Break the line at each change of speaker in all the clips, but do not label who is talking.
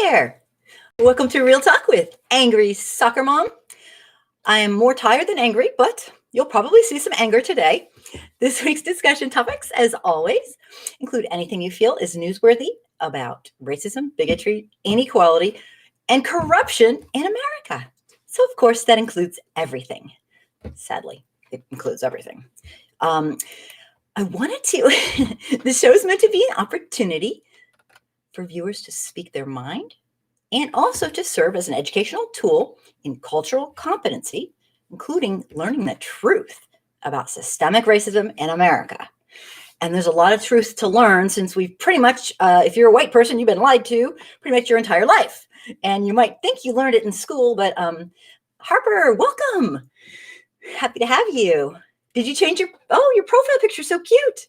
there. Welcome to Real Talk with Angry Soccer Mom. I am more tired than angry, but you'll probably see some anger today. This week's discussion topics, as always, include anything you feel is newsworthy about racism, bigotry, inequality, and corruption in America. So, of course, that includes everything. Sadly, it includes everything. I wanted to, the show is meant to be an opportunity for viewers to speak their mind and also to serve as an educational tool in cultural competency, including learning the truth about systemic racism in America. And there's a lot of truth to learn since we've pretty much, if you're a white person, you've been lied to pretty much your entire life. And you might think you learned it in school, but Harper, welcome. Happy to have you. Did you change your profile picture? So cute.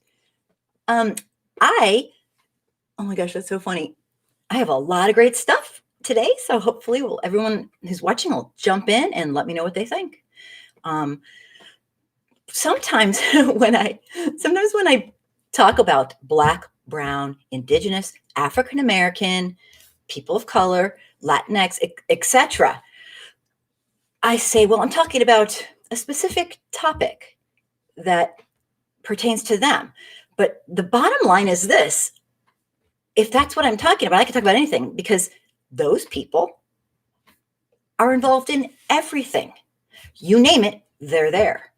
Oh my gosh, that's so funny. I have a lot of great stuff today. So hopefully everyone who's watching will jump in and let me know what they think. Sometimes when I talk about Black, Brown, Indigenous, African American, people of color, Latinx, etc., I say, well, I'm talking about a specific topic that pertains to them. But the bottom line is this. If that's what I'm talking about, I can talk about anything because those people are involved in everything. You name it, they're there.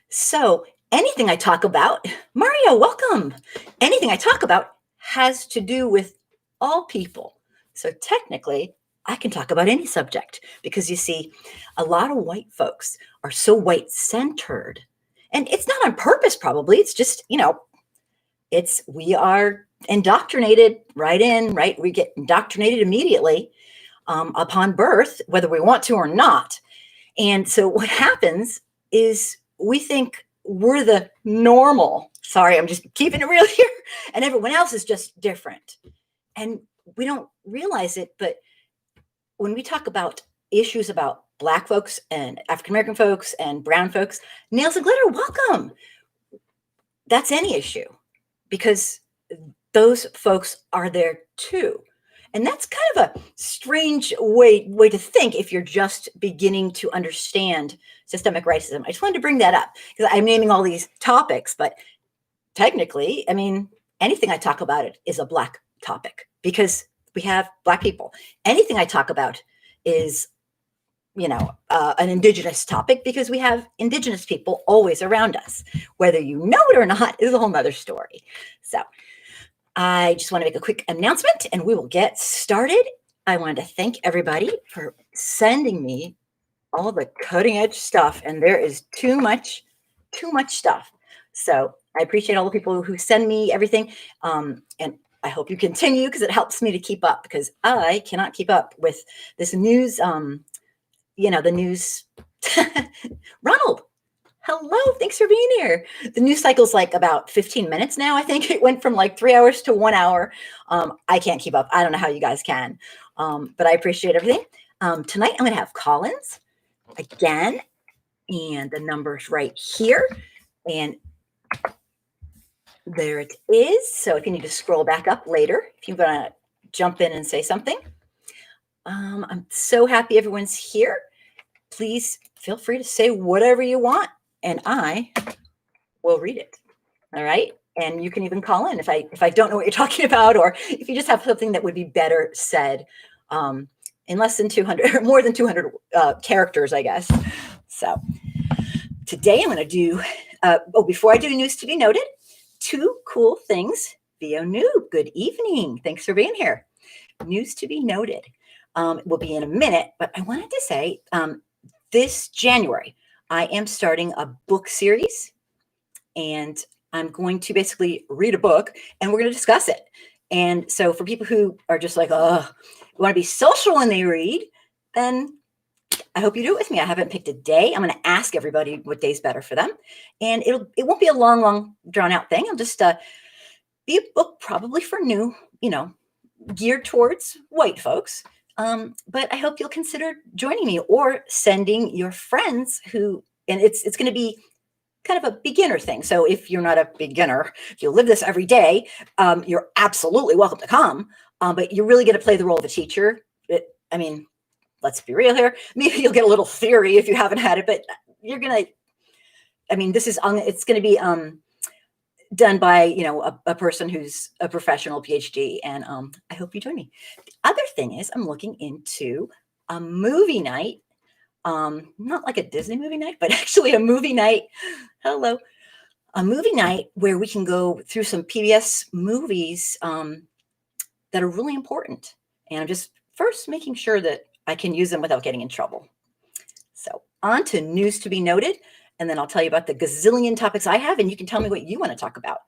So anything I talk about, Mario, welcome. Anything I talk about has to do with all people. So technically, I can talk about any subject because you see, a lot of white folks are so white-centered. And it's not on purpose, probably. It's just, we are indoctrinated right? We get indoctrinated immediately upon birth, whether we want to or not. And so what happens is we think we're the normal. Sorry, I'm just keeping it real here. And everyone else is just different. And we don't realize it, but when we talk about issues about Black folks and African-American folks and brown folks, Nails and Glitter, welcome. That's any issue because those folks are there too. And that's kind of a strange way to think if you're just beginning to understand systemic racism. I just wanted to bring that up because I'm naming all these topics, but technically, anything I talk about it is a Black topic because we have Black people. Anything I talk about is, an Indigenous topic because we have Indigenous people always around us. Whether you know it or not is a whole nother story. So I just want to make a quick announcement and we will get started. I wanted to thank everybody for sending me all the cutting edge stuff. And there is too much stuff. So I appreciate all the people who send me everything. And I hope you continue because it helps me to keep up because I cannot keep up with this news. The news. Ronald, hello. Thanks for being here. The news cycle's like about 15 minutes now. I think it went from like 3 hours to 1 hour. I can't keep up. I don't know how you guys can, but I appreciate everything. Tonight, I'm going to have Collins again, and the number's right here. And there it is. So if you need to scroll back up later, if you want to jump in and say something. I'm so happy everyone's here. Please feel free to say whatever you want, and I will read it. All right. And you can even call in if I don't know what you're talking about, or if you just have something that would be better said in less than 200 or more than 200 characters, I guess. So today I'm going to do, before I do news to be noted, 2 cool things. Theo Noob, good evening. Thanks for being here. News to be noted. Will be in a minute, but I wanted to say this January, I am starting a book series and I'm going to basically read a book and we're going to discuss it. And so for people who are just like, want to be social when they read, then I hope you do it with me. I haven't picked a day. I'm going to ask everybody what day's better for them. And it won't be a long, drawn out thing. I'll just be a book probably for new, geared towards white folks. But I hope you'll consider joining me or sending your friends and it's going to be kind of a beginner thing. So if you're not a beginner, if you live this every day, you're absolutely welcome to come. But you're really going to play the role of a teacher. I mean, let's be real here. Maybe you'll get a little theory if you haven't had it, but you're going to, I mean, it's going to be done by, a person who's a professional PhD. And I hope you join me. The other thing is I'm looking into a movie night. Not like a Disney movie night, but actually a movie night. Hello. A movie night where we can go through some PBS movies that are really important. And I'm just first making sure that I can use them without getting in trouble. So on to news to be noted. And then I'll tell you about the gazillion topics I have, and you can tell me what you want to talk about.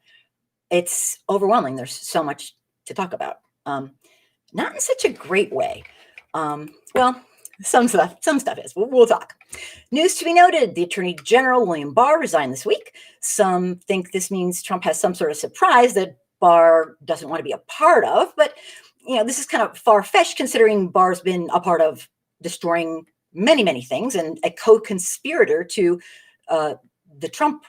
It's overwhelming. There's so much to talk about. Not in such a great way. Well, some stuff is. We'll talk. News to be noted. The Attorney General, William Barr, resigned this week. Some think this means Trump has some sort of surprise that Barr doesn't want to be a part of. But, this is kind of far-fetched considering Barr's been a part of destroying many, many things and a co-conspirator to the Trump,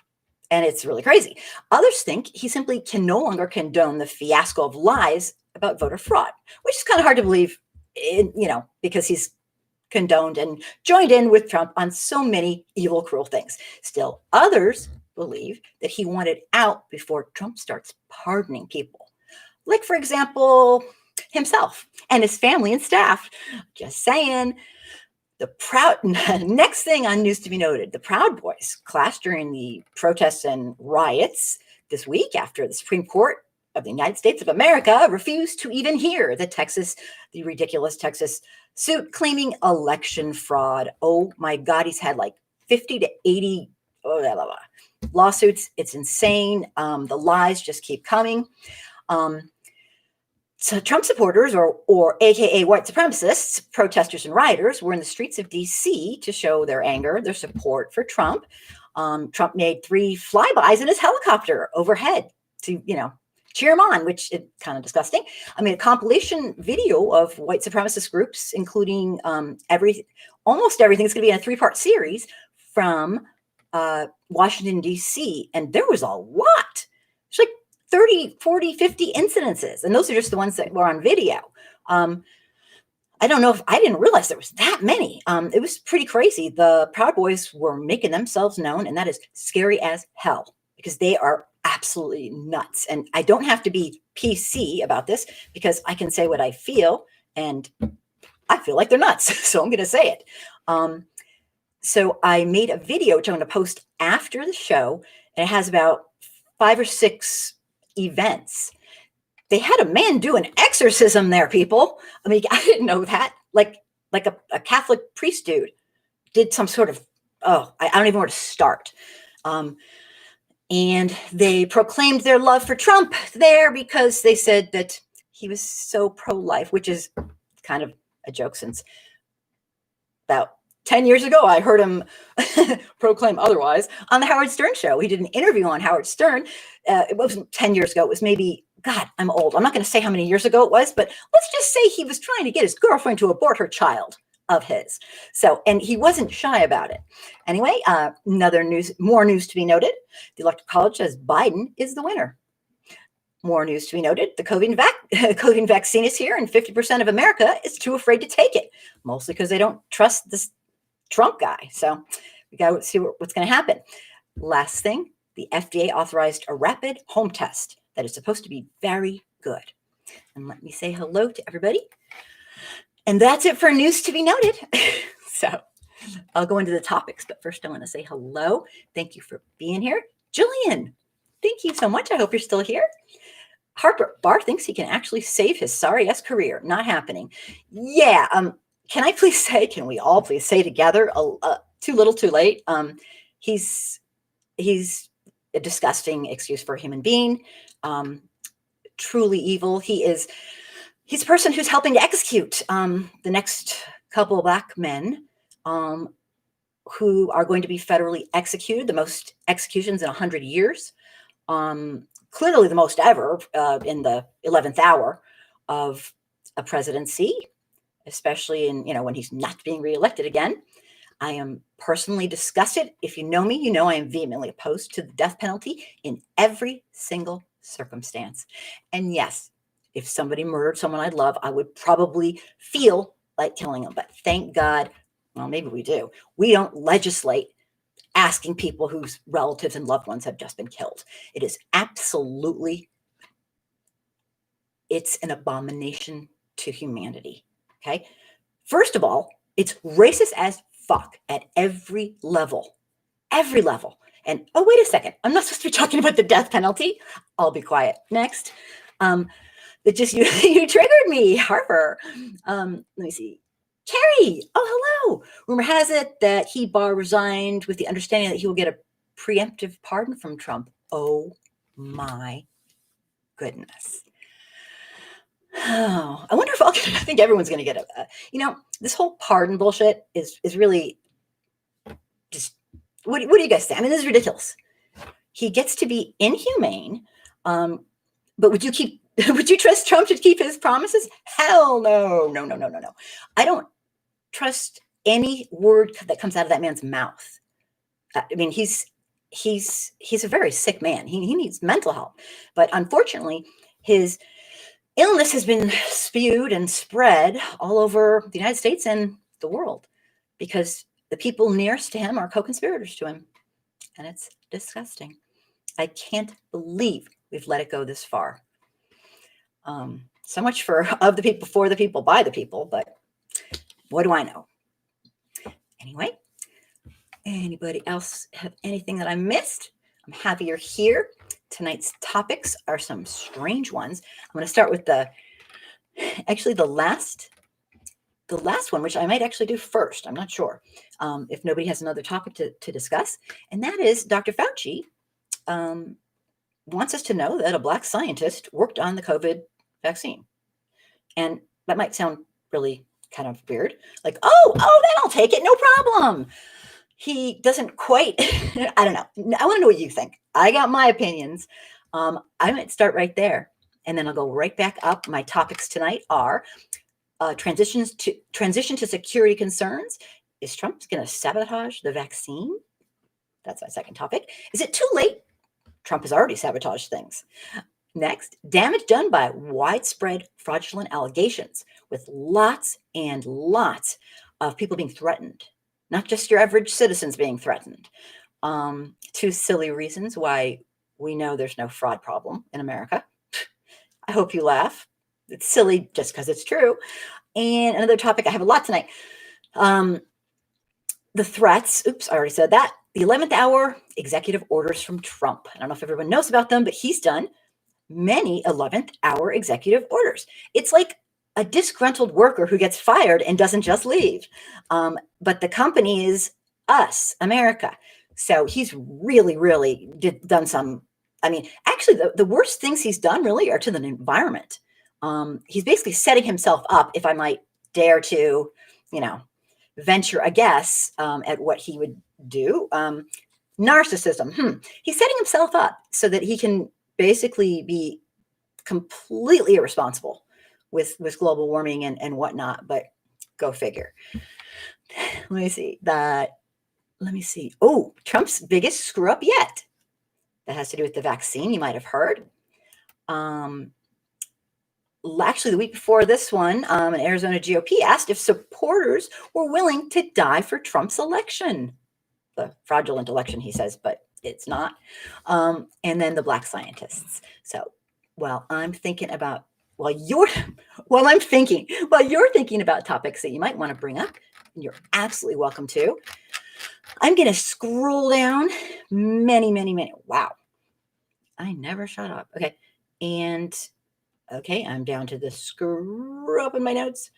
and it's really crazy. Others think he simply can no longer condone the fiasco of lies about voter fraud, which is kind of hard to believe, because he's condoned and joined in with Trump on so many evil, cruel things. Still, others believe that he wanted out before Trump starts pardoning people. Like, for example, himself and his family and staff. Just saying. Next thing on news to be noted, the Proud Boys clashed during the protests and riots this week after the Supreme Court of the United States of America refused to even hear the ridiculous Texas suit claiming election fraud. Oh my God, he's had like 50 to 80 lawsuits. It's insane. The lies just keep coming. So Trump supporters, or AKA white supremacists, protesters and rioters, were in the streets of D.C. to show their anger, their support for Trump. Trump made 3 flybys in his helicopter overhead to, cheer him on, which is kind of disgusting. I mean, a compilation video of white supremacist groups, including almost everything. It's going to be in a 3-part series from Washington, D.C. And there was a lot. It's like 30, 40, 50 incidences. And those are just the ones that were on video. I don't know if I didn't realize there was that many. It was pretty crazy. The Proud Boys were making themselves known, and that is scary as hell because they are absolutely nuts. And I don't have to be PC about this because I can say what I feel, and I feel like they're nuts. So I'm going to say it. So I made a video, which I'm going to post after the show, and it has about 5 or 6 events. They had a man do an exorcism there, people. I mean, I didn't know that. Like a Catholic priest dude did some sort of, I don't even know where to start. And they proclaimed their love for Trump there because they said that he was so pro-life, which is kind of a joke since about 10 years ago, I heard him proclaim otherwise on the Howard Stern show. He did an interview on Howard Stern. It wasn't 10 years ago. It was maybe, God, I'm old. I'm not going to say how many years ago it was, but let's just say he was trying to get his girlfriend to abort her child of his. So, and he wasn't shy about it. Anyway, more news to be noted. The Electoral College says Biden is the winner. More news to be noted. The COVID vaccine is here, and 50% of America is too afraid to take it, mostly because they don't trust this Trump guy. So we got to see what's going to happen. Last thing, the FDA authorized a rapid home test that is supposed to be very good. And let me say hello to everybody. And that's it for news to be noted. So I'll go into the topics, but first I want to say hello. Thank you for being here. Jillian, thank you so much. I hope you're still here. Harper, Barr thinks he can actually save his sorry-ass career. Not happening. Yeah. Can we all please say together, too little, too late? He's a disgusting excuse for a human being, truly evil. He's a person who's helping to execute the next couple of Black men who are going to be federally executed, the most executions in 100 years, clearly the most ever in the 11th hour of a presidency, especially when he's not being reelected again. I am personally disgusted. If you know me, you know I am vehemently opposed to the death penalty in every single circumstance. And yes, if somebody murdered someone I love, I would probably feel like killing them. But thank God, well, maybe we do. We don't legislate asking people whose relatives and loved ones have just been killed. It is absolutely, it's an abomination to humanity. Okay. First of all, it's racist as fuck at every level. Every level. And oh, wait a second. I'm not supposed to be talking about the death penalty. I'll be quiet. Next. It just you triggered me, Harper. Let me see. Carrie, oh hello. Rumor has it that he bar resigned with the understanding that he will get a preemptive pardon from Trump. Oh my goodness. Oh, I wonder if I think everyone's going to get this whole pardon bullshit is really just, what do you guys say? I mean, this is ridiculous. He gets to be inhumane, but would you trust Trump to keep his promises? Hell no, no, no, no, no, no. I don't trust any word that comes out of that man's mouth. I mean, he's a very sick man. He needs mental help, but unfortunately, his illness has been spewed and spread all over the United States and the world because the people nearest to him are co-conspirators to him. And it's disgusting. I can't believe we've let it go this far. So much for of the people, for the people, by the people, but what do I know? Anyway, anybody else have anything that I missed? I'm happy you're here. Tonight's topics are some strange ones. I'm going to start with the last one, which I might actually do first. I'm not sure if nobody has another topic to discuss. And that is Dr. Fauci wants us to know that a Black scientist worked on the COVID vaccine. And that might sound really kind of weird. Like, oh, then I'll take it. No problem. He doesn't quite, I don't know. I want to know what you think. I got my opinions. I might start right there and then I'll go right back up. My topics tonight are transition to security concerns. Is Trump going to sabotage the vaccine? That's my second topic. Is it too late? Trump has already sabotaged things. Next, damage done by widespread fraudulent allegations with lots and lots of people being threatened, not just your average citizens being threatened. Two silly reasons why we know there's no fraud problem in America. I hope you laugh. It's silly just because it's true. And another topic, I have a lot tonight. The threats, oops, I already said that. The 11th hour executive orders from Trump. I don't know if everyone knows about them, but he's done many 11th hour executive orders. It's like a disgruntled worker who gets fired and doesn't just leave. But the company is us, America. So he's really, really done some, I mean, actually the worst things he's done really are to the environment. He's basically setting himself up, if I might dare to, venture a guess at what he would do. Narcissism. He's setting himself up so that he can basically be completely irresponsible with global warming and whatnot, but go figure. Let me see. Oh, Trump's biggest screw up yet. That has to do with the vaccine. You might have heard. Actually, the week before this one, an Arizona GOP asked if supporters were willing to die for Trump's election. The fraudulent election, he says, but it's not. And then the Black scientists. So while you're thinking about topics that you might want to bring up, and you're absolutely welcome to, I'm going to scroll down many, many, many. Wow. I never shut up. Okay. And okay, I'm down to the screw up in my notes.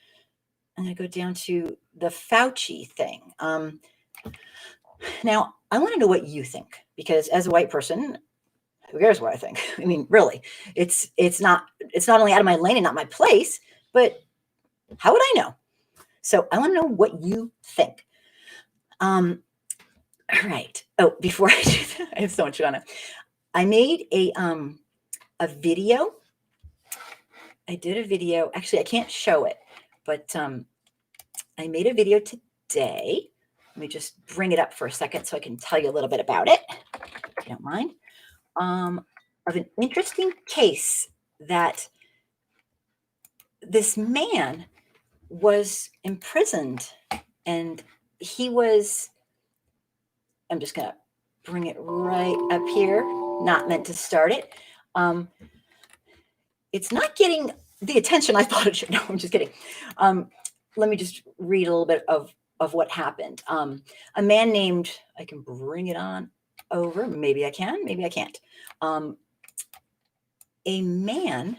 I'm going to go down to the Fauci thing. Now, I want to know what you think, because as a white person, who cares what I think? I mean, really, it's not only out of my lane and not my place, but how would I know? So I want to know what you think. All right. Oh, before I do that, I have so much on it. I made a video. I did a video. Actually, I can't show it, but I made a video today Let me just bring it up for a second so I can tell you a little bit about it, if you don't mind. Of an interesting case that this man was imprisoned, and he was, I'm just going to bring it right up here, not meant to start it. It's not getting the attention I thought it should. No, I'm just kidding. Let me just read a little bit of what happened. A man named, I can bring it on over. Maybe I can, maybe I can't. A man,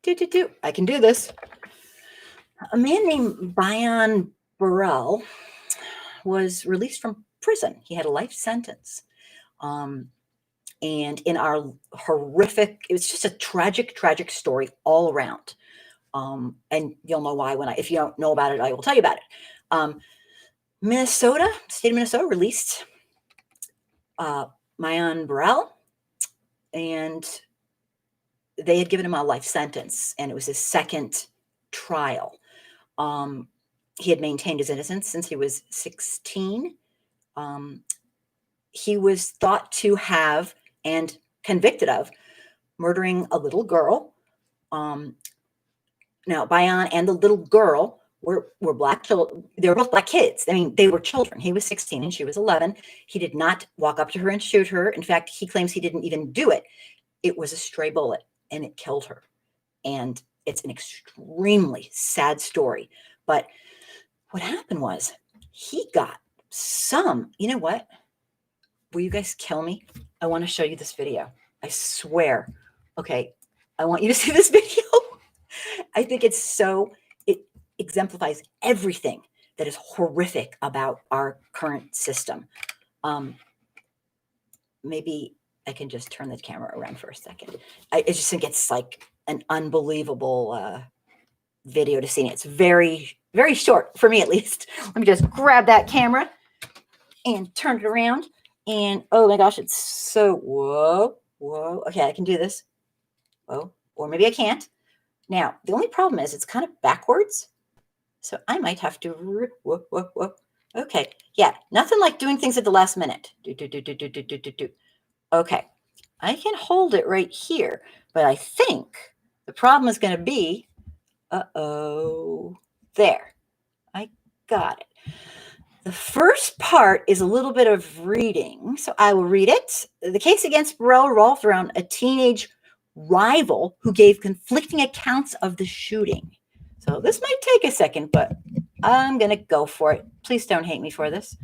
I can do this. A man named Bion Burrell was released from prison. He had a life sentence. And in our horrific, it was just a tragic, tragic story all around. And you'll know why if you don't know about it, I will tell you about it. Minnesota, state of Minnesota released Bion Burrell, and they had given him a life sentence, and it was his second trial. He had maintained his innocence since he was 16. He was thought to have and convicted of murdering a little girl. Now, Bion and the little girl were black children. They were both black kids. I mean, they were children. He was 16 and she was 11. He did not walk up to her and shoot her. In fact, he claims he didn't even do it. It was a stray bullet, and it killed her. And it's an extremely sad story. But what happened was he got some, you know what? Will you guys kill me? I want to show you this video. I swear. Okay. I want you to see this video. I think it exemplifies everything that is horrific about our current system. Maybe I can just turn the camera around for a second. I just think it's like an unbelievable video to see. It's very, very short for me, at least. Let me just grab that camera and turn it around. And oh my gosh, it's so, whoa. Okay, I can do this. Whoa, or maybe I can't. Now, the only problem is it's kind of backwards. So I might have to, whoa. Okay, yeah, nothing like doing things at the last minute. Okay, I can hold it right here, but I think the problem is going to be, there. I got it. The first part is a little bit of reading, so I will read it. The case against Burrell revolved around a teenage rival who gave conflicting accounts of the shooting. So this might take a second, but I'm going to go for it. Please don't hate me for this.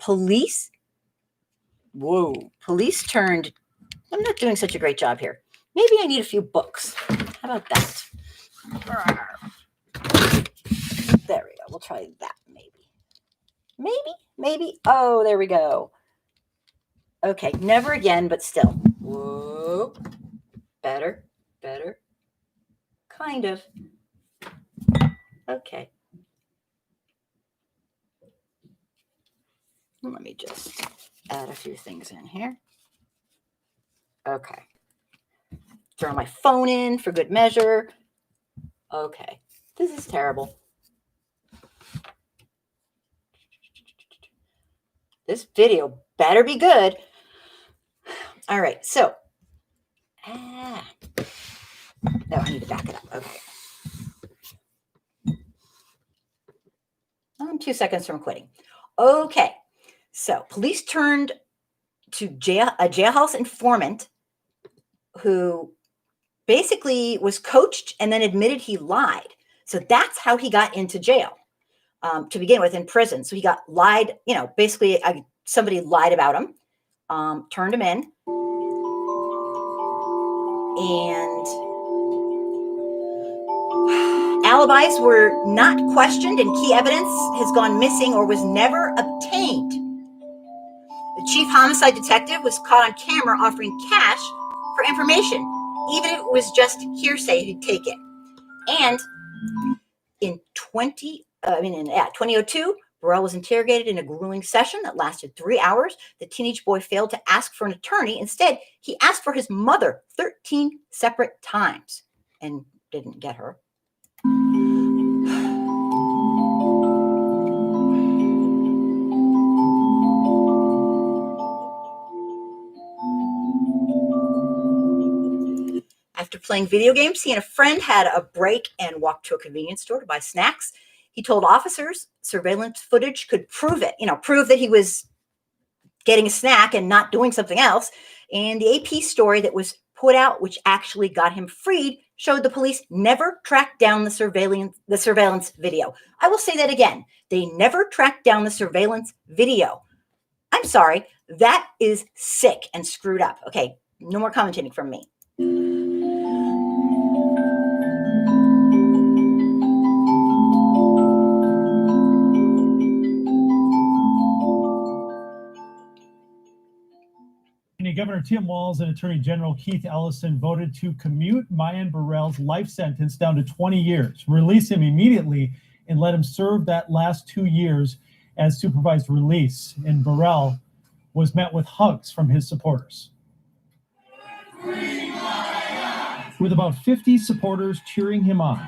Police turned, I'm not doing such a great job here. Maybe I need a few books. How about that? There we go. We'll try that maybe. Oh, there we go. Okay, never again, but still. Whoa. Better. Kind of. Okay. Let me just add a few things in here. Okay. Throw my phone in for good measure. Okay. This is terrible. This video better be good. All right. So, no, I need to back it up. Okay. I'm 2 seconds from quitting. Okay. So police turned to a jailhouse informant who basically was coached and then admitted he lied. So that's how he got into jail to begin with, in prison. So he got lied, basically somebody lied about him, turned him in. And alibis were not questioned, and key evidence has gone missing or was never obtained. The chief homicide detective was caught on camera offering cash for information, even if it was just hearsay he'd take it. And in 2002, Burrell was interrogated in a grueling session that lasted 3 hours. The teenage boy failed to ask for an attorney. Instead, he asked for his mother 13 separate times and didn't get her. After playing video games, he and a friend had a break and walked to a convenience store to buy snacks. He told officers surveillance footage could prove it, prove that he was getting a snack and not doing something else. And the AP story that was put out, which actually got him freed, showed the police never tracked down the surveillance video. I will say that again. They never tracked down the surveillance video. I'm sorry. That is sick and screwed up. Okay, no more commentating from me.
Governor Tim Walz and Attorney General Keith Ellison voted to commute Mayan Burrell's life sentence down to 20 years, release him immediately, and let him serve that last 2 years as supervised release. And Burrell was met with hugs from his supporters. With about 50 supporters cheering him on,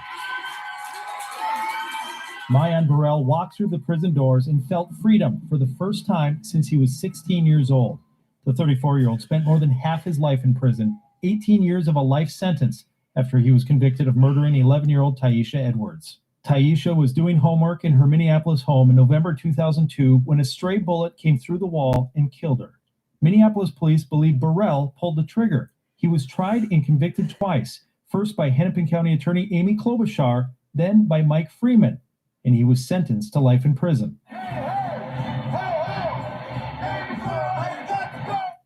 Mayan Burrell walked through the prison doors and felt freedom for the first time since he was 16 years old. The 34-year-old spent more than half his life in prison, 18 years of a life sentence, after he was convicted of murdering 11-year-old Taisha Edwards. Taisha was doing homework in her Minneapolis home in November 2002 when a stray bullet came through the wall and killed her. Minneapolis police believe Burrell pulled the trigger. He was tried and convicted twice, first by Hennepin County Attorney Amy Klobuchar, then by Mike Freeman, and he was sentenced to life in prison.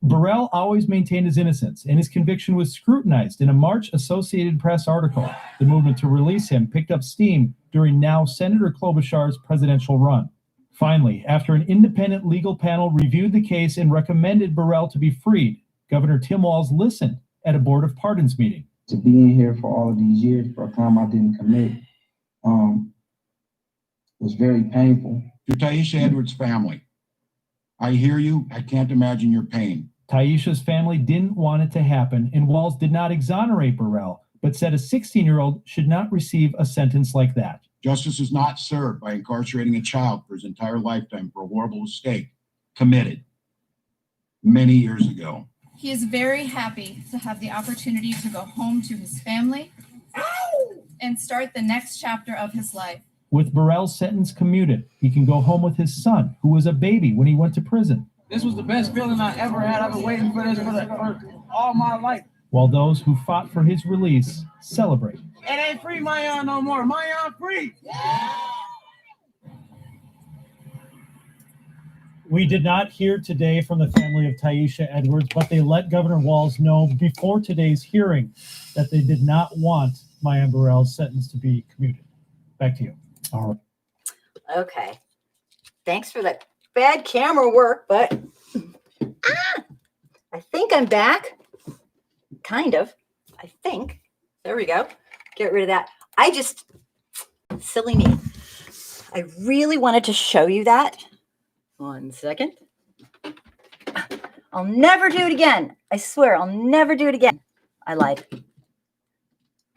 Burrell always maintained his innocence, and his conviction was scrutinized in a March Associated Press article. The movement to release him picked up steam during now Senator Klobuchar's presidential run. Finally, after an independent legal panel reviewed the case and recommended Burrell to be freed, Governor Tim Walz listened at a Board of Pardons meeting.
To be in here for all of these years for a crime I didn't commit was very painful.
To Taisha Edwards' family, I hear you. I can't imagine your pain.
Taisha's family didn't want it to happen, and Walz did not exonerate Burrell, but said a 16-year-old should not receive a sentence like that.
Justice is not served by incarcerating a child for his entire lifetime for a horrible mistake committed many years ago.
He is very happy to have the opportunity to go home to his family and start the next chapter of his life.
With Burrell's sentence commuted, he can go home with his son, who was a baby when he went to prison.
This was the best feeling I ever had. I've been waiting for this for all my life.
While those who fought for his release celebrate.
It ain't free Mayan no more. Mayan free.
We did not hear today from the family of Taisha Edwards, but they let Governor Walz know before today's hearing that they did not want Mayan Burrell's sentence to be commuted. Back to you. All right.
Okay. Thanks for that bad camera work, but I think I'm back. Kind of. I think. There we go. Get rid of that. Silly me. I really wanted to show you that. 1 second. I'll never do it again. I swear, I'll never do it again. I lied.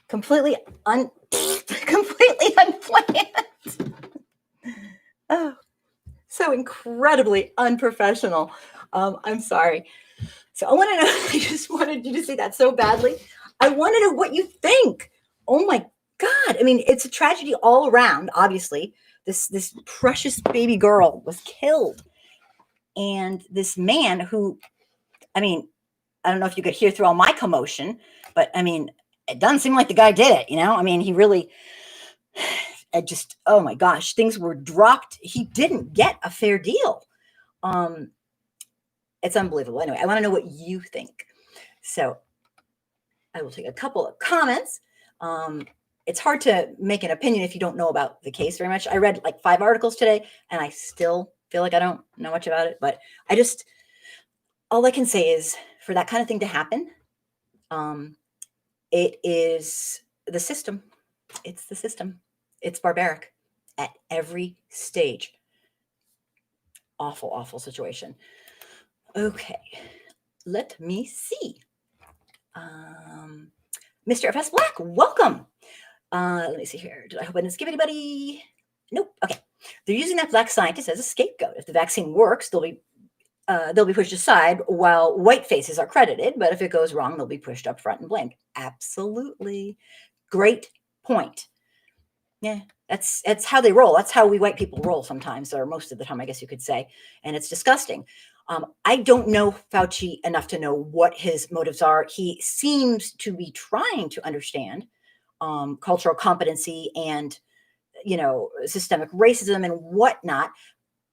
Completely unplanned. Oh, so incredibly unprofessional. I'm sorry. So I want to know, I just wanted you to see that so badly. I want to know what you think. Oh my God. I mean, it's a tragedy all around, obviously. This precious baby girl was killed. And this man who, I mean, I don't know if you could hear through all my commotion, but I mean, it doesn't seem like the guy did it, I mean, he really, oh my gosh, things were dropped. He didn't get a fair deal. It's unbelievable. Anyway, I want to know what you think. So I will take a couple of comments. It's hard to make an opinion if you don't know about the case very much. I read like 5 articles today and I still feel like I don't know much about it, but all I can say is for that kind of thing to happen, it is the system. It's the system. It's barbaric at every stage. Awful, awful situation. Okay, let me see. Mr. FS Black, welcome. Let me see here. I hope I didn't skip anybody. Nope. Okay. They're using that black scientist as a scapegoat. If the vaccine works, they'll be pushed aside while white faces are credited. But if it goes wrong, they'll be pushed up front and blamed. Absolutely. Great point. Yeah, that's how they roll. That's how we white people roll sometimes, or most of the time, I guess you could say. And it's disgusting. I don't know Fauci enough to know what his motives are. He seems to be trying to understand cultural competency and, systemic racism and whatnot.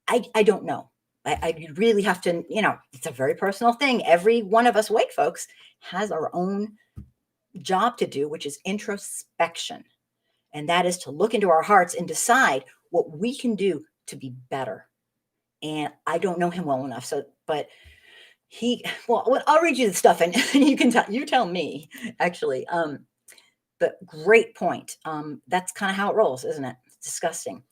I don't know. I really have to, it's a very personal thing. Every one of us white folks has our own job to do, which is introspection. And that is to look into our hearts and decide what we can do to be better. And I don't know him well enough. But I'll read you the stuff and you tell me, actually. But great point. That's kind of how it rolls, isn't it? It's disgusting.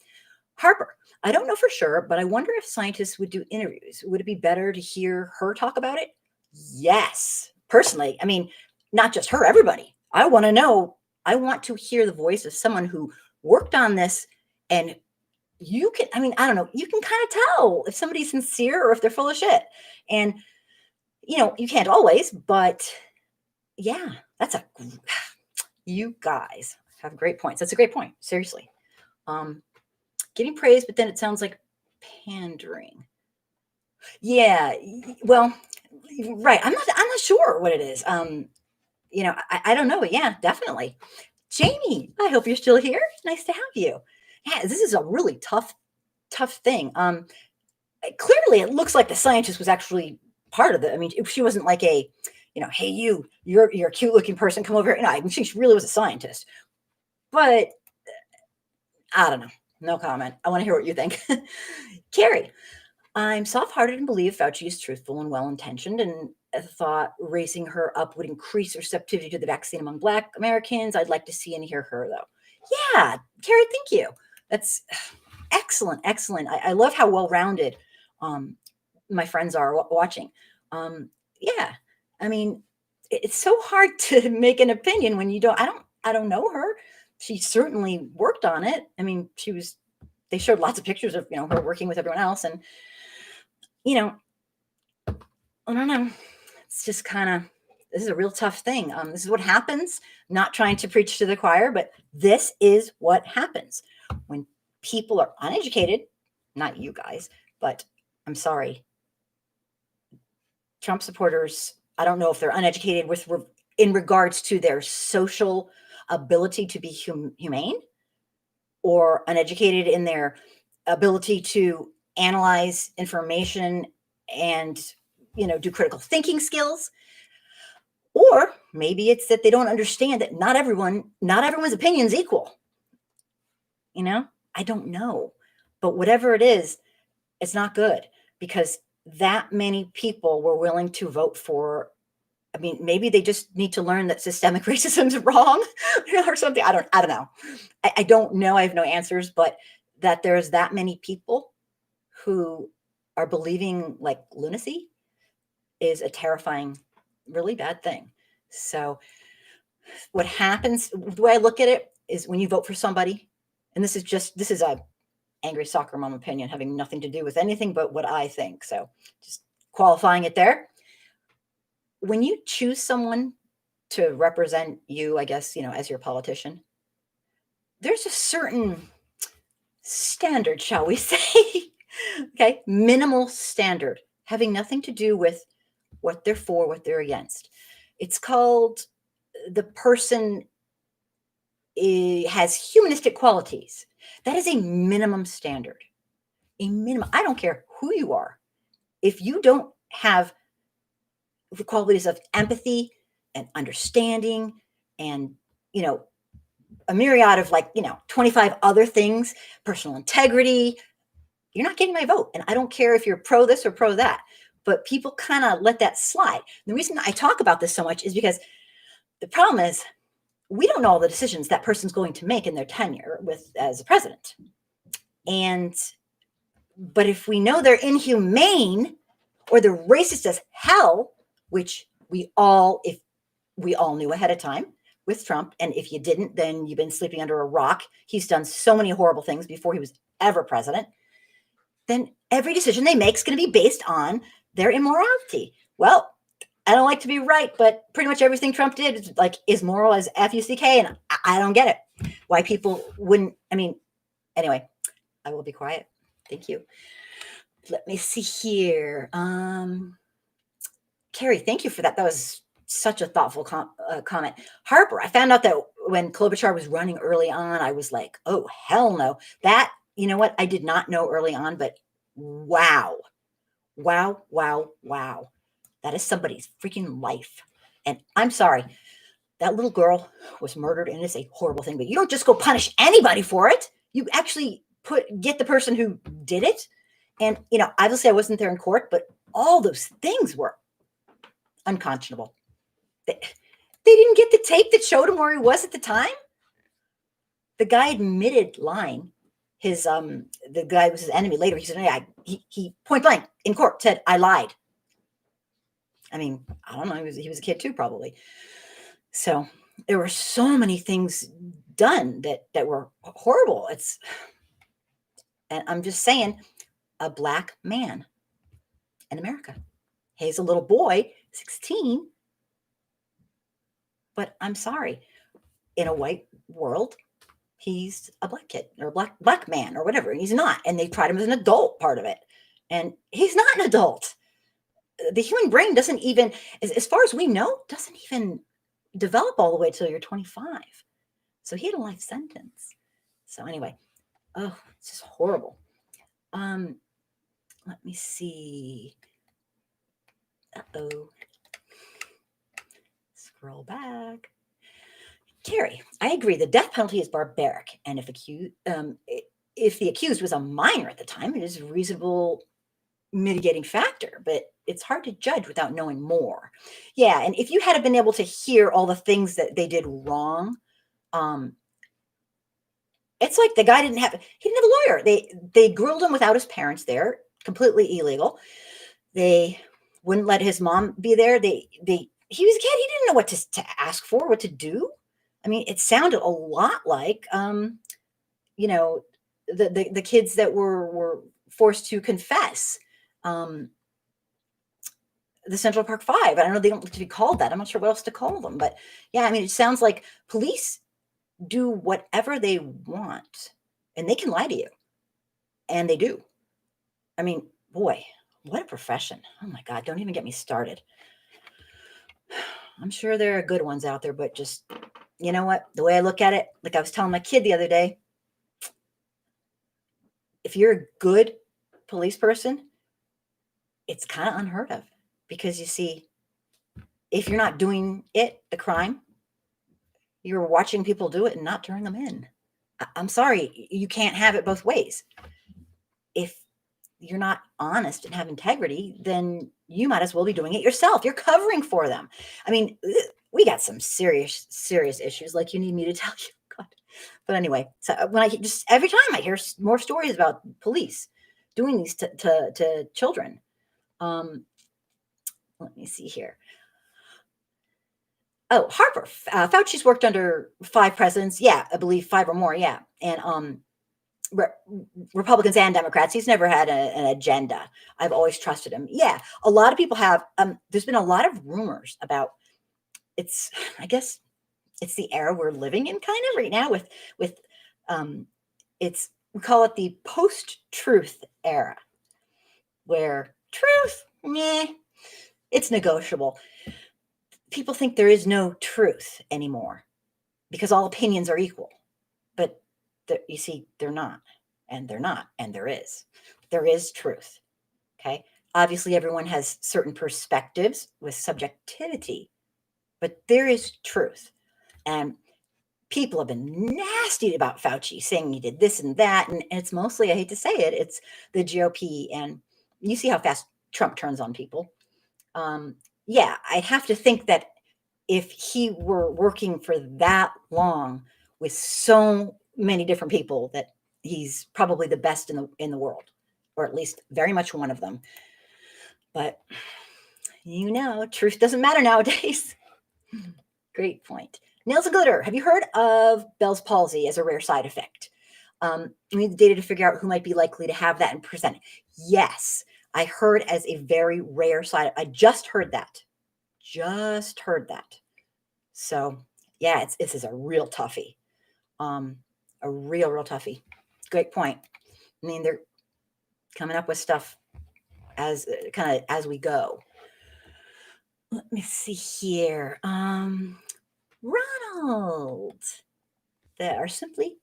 Harper, I don't know for sure, but I wonder if scientists would do interviews. Would it be better to hear her talk about it? Yes. Personally, I mean, not just her, everybody. I want to know. I want to hear the voice of someone who worked on this, and I don't know, you can kind of tell if somebody's sincere or if they're full of shit. And, you can't always, but yeah, you guys have great points. That's a great point. Seriously. Getting praise, but then it sounds like pandering. Yeah. Well, right. I'm not sure what it is. I don't know, but yeah, definitely. Jamie, I hope you're still here. Nice to have you. Yeah, this is a really tough thing. Clearly it looks like the scientist was actually part of it. I mean, if she wasn't like hey, you're a cute looking person, come over here. No, I mean, she really was a scientist. But I don't know. No comment. I want to hear what you think. Carrie, I'm soft-hearted and believe Fauci is truthful and well-intentioned, and thought raising her up would increase receptivity to the vaccine among Black Americans. I'd like to see and hear her, though. Yeah, Carrie, thank you. That's excellent. I love how well-rounded my friends are watching. Yeah, I mean, it's so hard to make an opinion when you don't. I don't know her. She certainly worked on it. I mean, they showed lots of pictures of, her working with everyone else. And, I don't know. It's just this is a real tough thing. This is what happens. Not trying to preach to the choir, but this is what happens when people are uneducated. Not you guys, but I'm sorry. Trump supporters, I don't know if they're uneducated in regards to their social ability to be humane, or uneducated in their ability to analyze information and, do critical thinking skills. Or maybe it's that they don't understand that not everyone's opinion is equal. I don't know. But whatever it is, it's not good, because that many people were willing to vote for. I mean, maybe they just need to learn that systemic racism is wrong or something. I don't know. I don't know. I have no answers, but that there's that many people who are believing like lunacy is a terrifying, really bad thing. So what happens, the way I look at it is, when you vote for somebody, and this is a angry soccer mom opinion having nothing to do with anything but what I think. So just qualifying it there. When you choose someone to represent you, I guess, as your politician, there's a certain standard, shall we say, okay, minimal standard, having nothing to do with what they're for, what they're against. It's called, the person has humanistic qualities. That is a minimum standard. A minimum. I don't care who you are. If you don't have the qualities of empathy and understanding and, a myriad of 25 other things, personal integrity, you're not getting my vote. And I don't care if you're pro this or pro that, but people kind of let that slide. The reason I talk about this so much is because the problem is we don't know all the decisions that person's going to make in their tenure as a president. And But if we know they're inhumane or they're racist as hell, which if we all knew ahead of time with Trump, and if you didn't, then you've been sleeping under a rock. He's done so many horrible things before he was ever president. Then every decision they make is going to be based on their immorality. Well, I don't like to be right, but pretty much everything Trump did is moral as F-U-C-K, and I don't get it. Why people wouldn't, anyway, I will be quiet. Thank you. Let me see here. Carrie, thank you for that. That was such a thoughtful comment. Harper, I found out that when Klobuchar was running early on, I was like, oh, hell no. That, you know what? I did not know early on, but wow. Wow, wow, wow. That is somebody's freaking life. And I'm sorry, that little girl was murdered, and it's a horrible thing, but you don't just go punish anybody for it. You actually get the person who did it. And, obviously I wasn't there in court, but all those things were unconscionable. They didn't get the tape that showed him where he was at the time. The guy admitted lying. The guy was his enemy later. He said, yeah, he point blank in court said, I lied. I don't know. He was a kid too, probably. So there were so many things done that were horrible. And I'm just saying, a black man in America. He's a little boy, 16. But I'm sorry, in a white world, he's a black kid or a black man or whatever. And he's not. And they tried him as an adult part of it. And he's not an adult. The human brain doesn't even, as far as we know, doesn't even develop all the way till you're 25. So he had a life sentence. So anyway, it's just horrible. Let me see. Uh-oh. Scroll back. Carrie, I agree. The death penalty is barbaric. And if the accused was a minor at the time, it is a reasonable mitigating factor, but it's hard to judge without knowing more. Yeah. And if you had been able to hear all the things that they did wrong, it's like the guy didn't have a lawyer. They grilled him without his parents there, completely illegal. They wouldn't let his mom be there. He was a kid. He didn't know what to ask for, what to do. It sounded a lot like, the kids that were forced to confess. The Central Park Five. I don't know. They don't like to be called that. I'm not sure what else to call them, but yeah, it sounds like police do whatever they want, and they can lie to you, and they do. Boy, what a profession. Oh my God. Don't even get me started. I'm sure there are good ones out there, but just, you know what? The way I look at it, like I was telling my kid the other day, if you're a good police person, it's kind of unheard of, because you see, if you're not doing the crime, you're watching people do it and not turning them in. I'm sorry, you can't have it both ways. If you're not honest and have integrity, then you might as well be doing it yourself. You're covering for them. We got some serious issues, like you need me to tell you. God. But anyway, so when every time I hear more stories about police doing these to children. Let me see here. Oh, Harper. Fauci's worked under 5 presidents. Yeah, I believe 5 or more. Yeah. And Republicans and Democrats. He's never had an agenda. I've always trusted him. Yeah. A lot of people have. There's been a lot of rumors about I guess it's the era we're living in kind of right now with we call it the post-truth era, where truth, it's negotiable. People think there is no truth anymore because all opinions are equal. But you see, they're not, and they're not, and there is. There is truth. Okay. Obviously, everyone has certain perspectives with subjectivity, but there is truth. And people have been nasty about Fauci, saying he did this and that. And it's mostly, I hate to say it, it's the GOP. And you see how fast Trump turns on people. Yeah, I'd have to think that if he were working for that long with so many different people, that he's probably the best in the world. or at least very much one of them. But truth doesn't matter nowadays. Great point. Nails and glitter. Have you heard of Bell's palsy as a rare side effect? We need the data to figure out who might be likely to have that and present it. Yes, I heard as a very rare side. I just heard that. So yeah, this is a real toughie. A real toughie. Great point. I mean, they're coming up with stuff as we go. Let me see here. Ronald, there are simply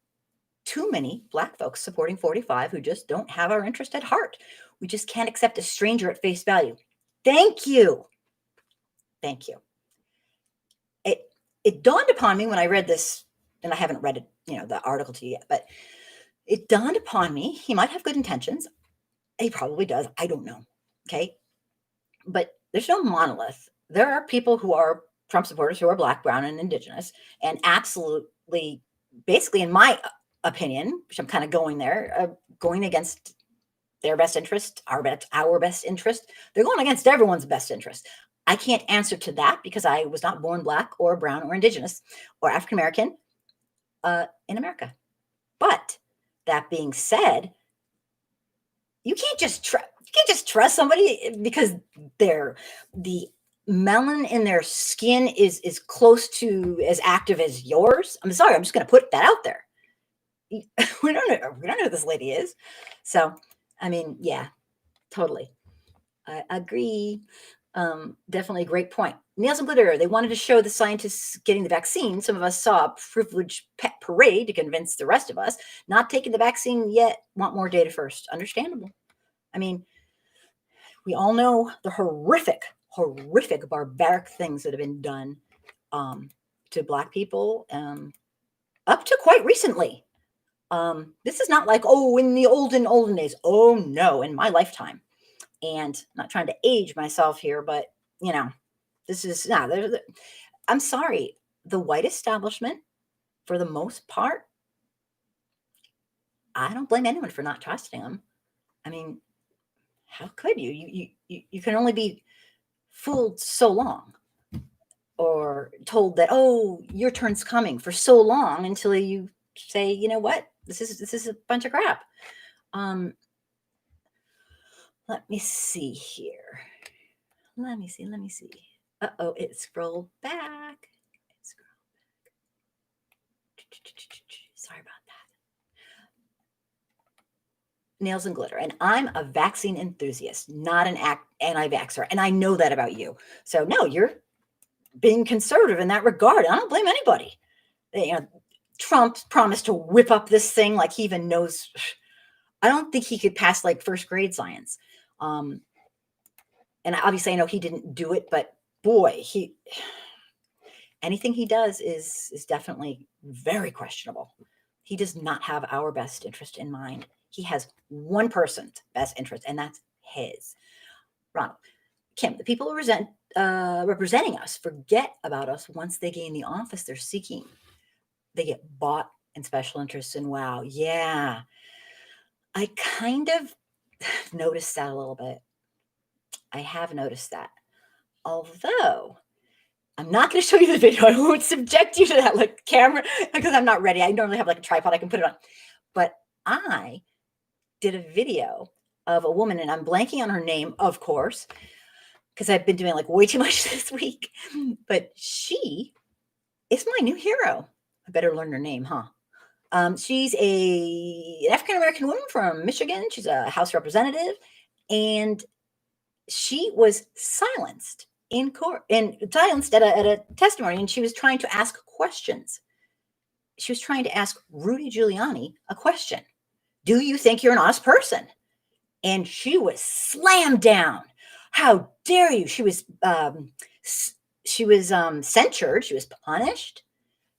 too many Black folks supporting 45 who just don't have our interest at heart. We just can't accept a stranger at face value. Thank you. It dawned upon me when I read this, and I haven't read it, the article to you yet, but it dawned upon me, he might have good intentions. He probably does. I don't know. Okay. But there's no monolith. There are people who are Trump supporters who are Black, brown, and indigenous, and absolutely, basically, in my opinion, which I'm kind of going there, going against their best interest, our best interest. They're going against everyone's best interest. I can't answer to that because I was not born Black or brown or indigenous or African American in America. But that being said, you can't just trust somebody because the melanin in their skin is close to as active as yours. I'm sorry, I'm just going to put that out there. We don't know who this lady is. So, I mean, yeah, totally. I agree. Definitely a great point. Nails and glitter. They wanted to show the scientists getting the vaccine. Some of us saw a privileged pet parade to convince the rest of us. Not taking the vaccine yet. Want more data first. Understandable. I mean, we all know the horrific, barbaric things that have been done to Black people up to quite recently. This is not like, in the olden days. Oh, no, in my lifetime. And I'm not trying to age myself here, but, this is, I'm sorry, the white establishment, for the most part, I don't blame anyone for not trusting them. I mean, how could you? You can only be fooled so long or told that, your turn's coming for so long until you say, you know what, this is a bunch of crap. Let me see here. Let me see. It scrolled back. Sorry about that. Nails and glitter. And I'm a vaccine enthusiast, not an anti-vaxxer. And I know that about you. So no, you're being conservative in that regard. I don't blame anybody. Trump promised to whip up this thing like he even knows. I don't think he could pass like first grade science. And obviously I know he didn't do it, but boy, anything he does is definitely very questionable. He does not have our best interest in mind. He has one person's best interest, and that's his. Ronald, Kim, the people representing us forget about us once they gain the office they're seeking. They get bought in special interests, and wow, yeah. I kind of noticed that a little bit. I have noticed that. Although I'm not going to show you the video. I won't subject you to that like camera because I'm not ready. I normally have like a tripod I can put it on. But I did a video of a woman, and I'm blanking on her name, of course, because I've been doing like way too much this week. But she is my new hero. I better learn her name, huh? She's an African-American woman from Michigan. She's a House representative, and she was silenced in court and silenced at a testimony, and she was trying to ask questions. She was trying to ask Rudy Giuliani a question. Do you think you're an honest person? And she was slammed down. How dare you? She was censured. She was punished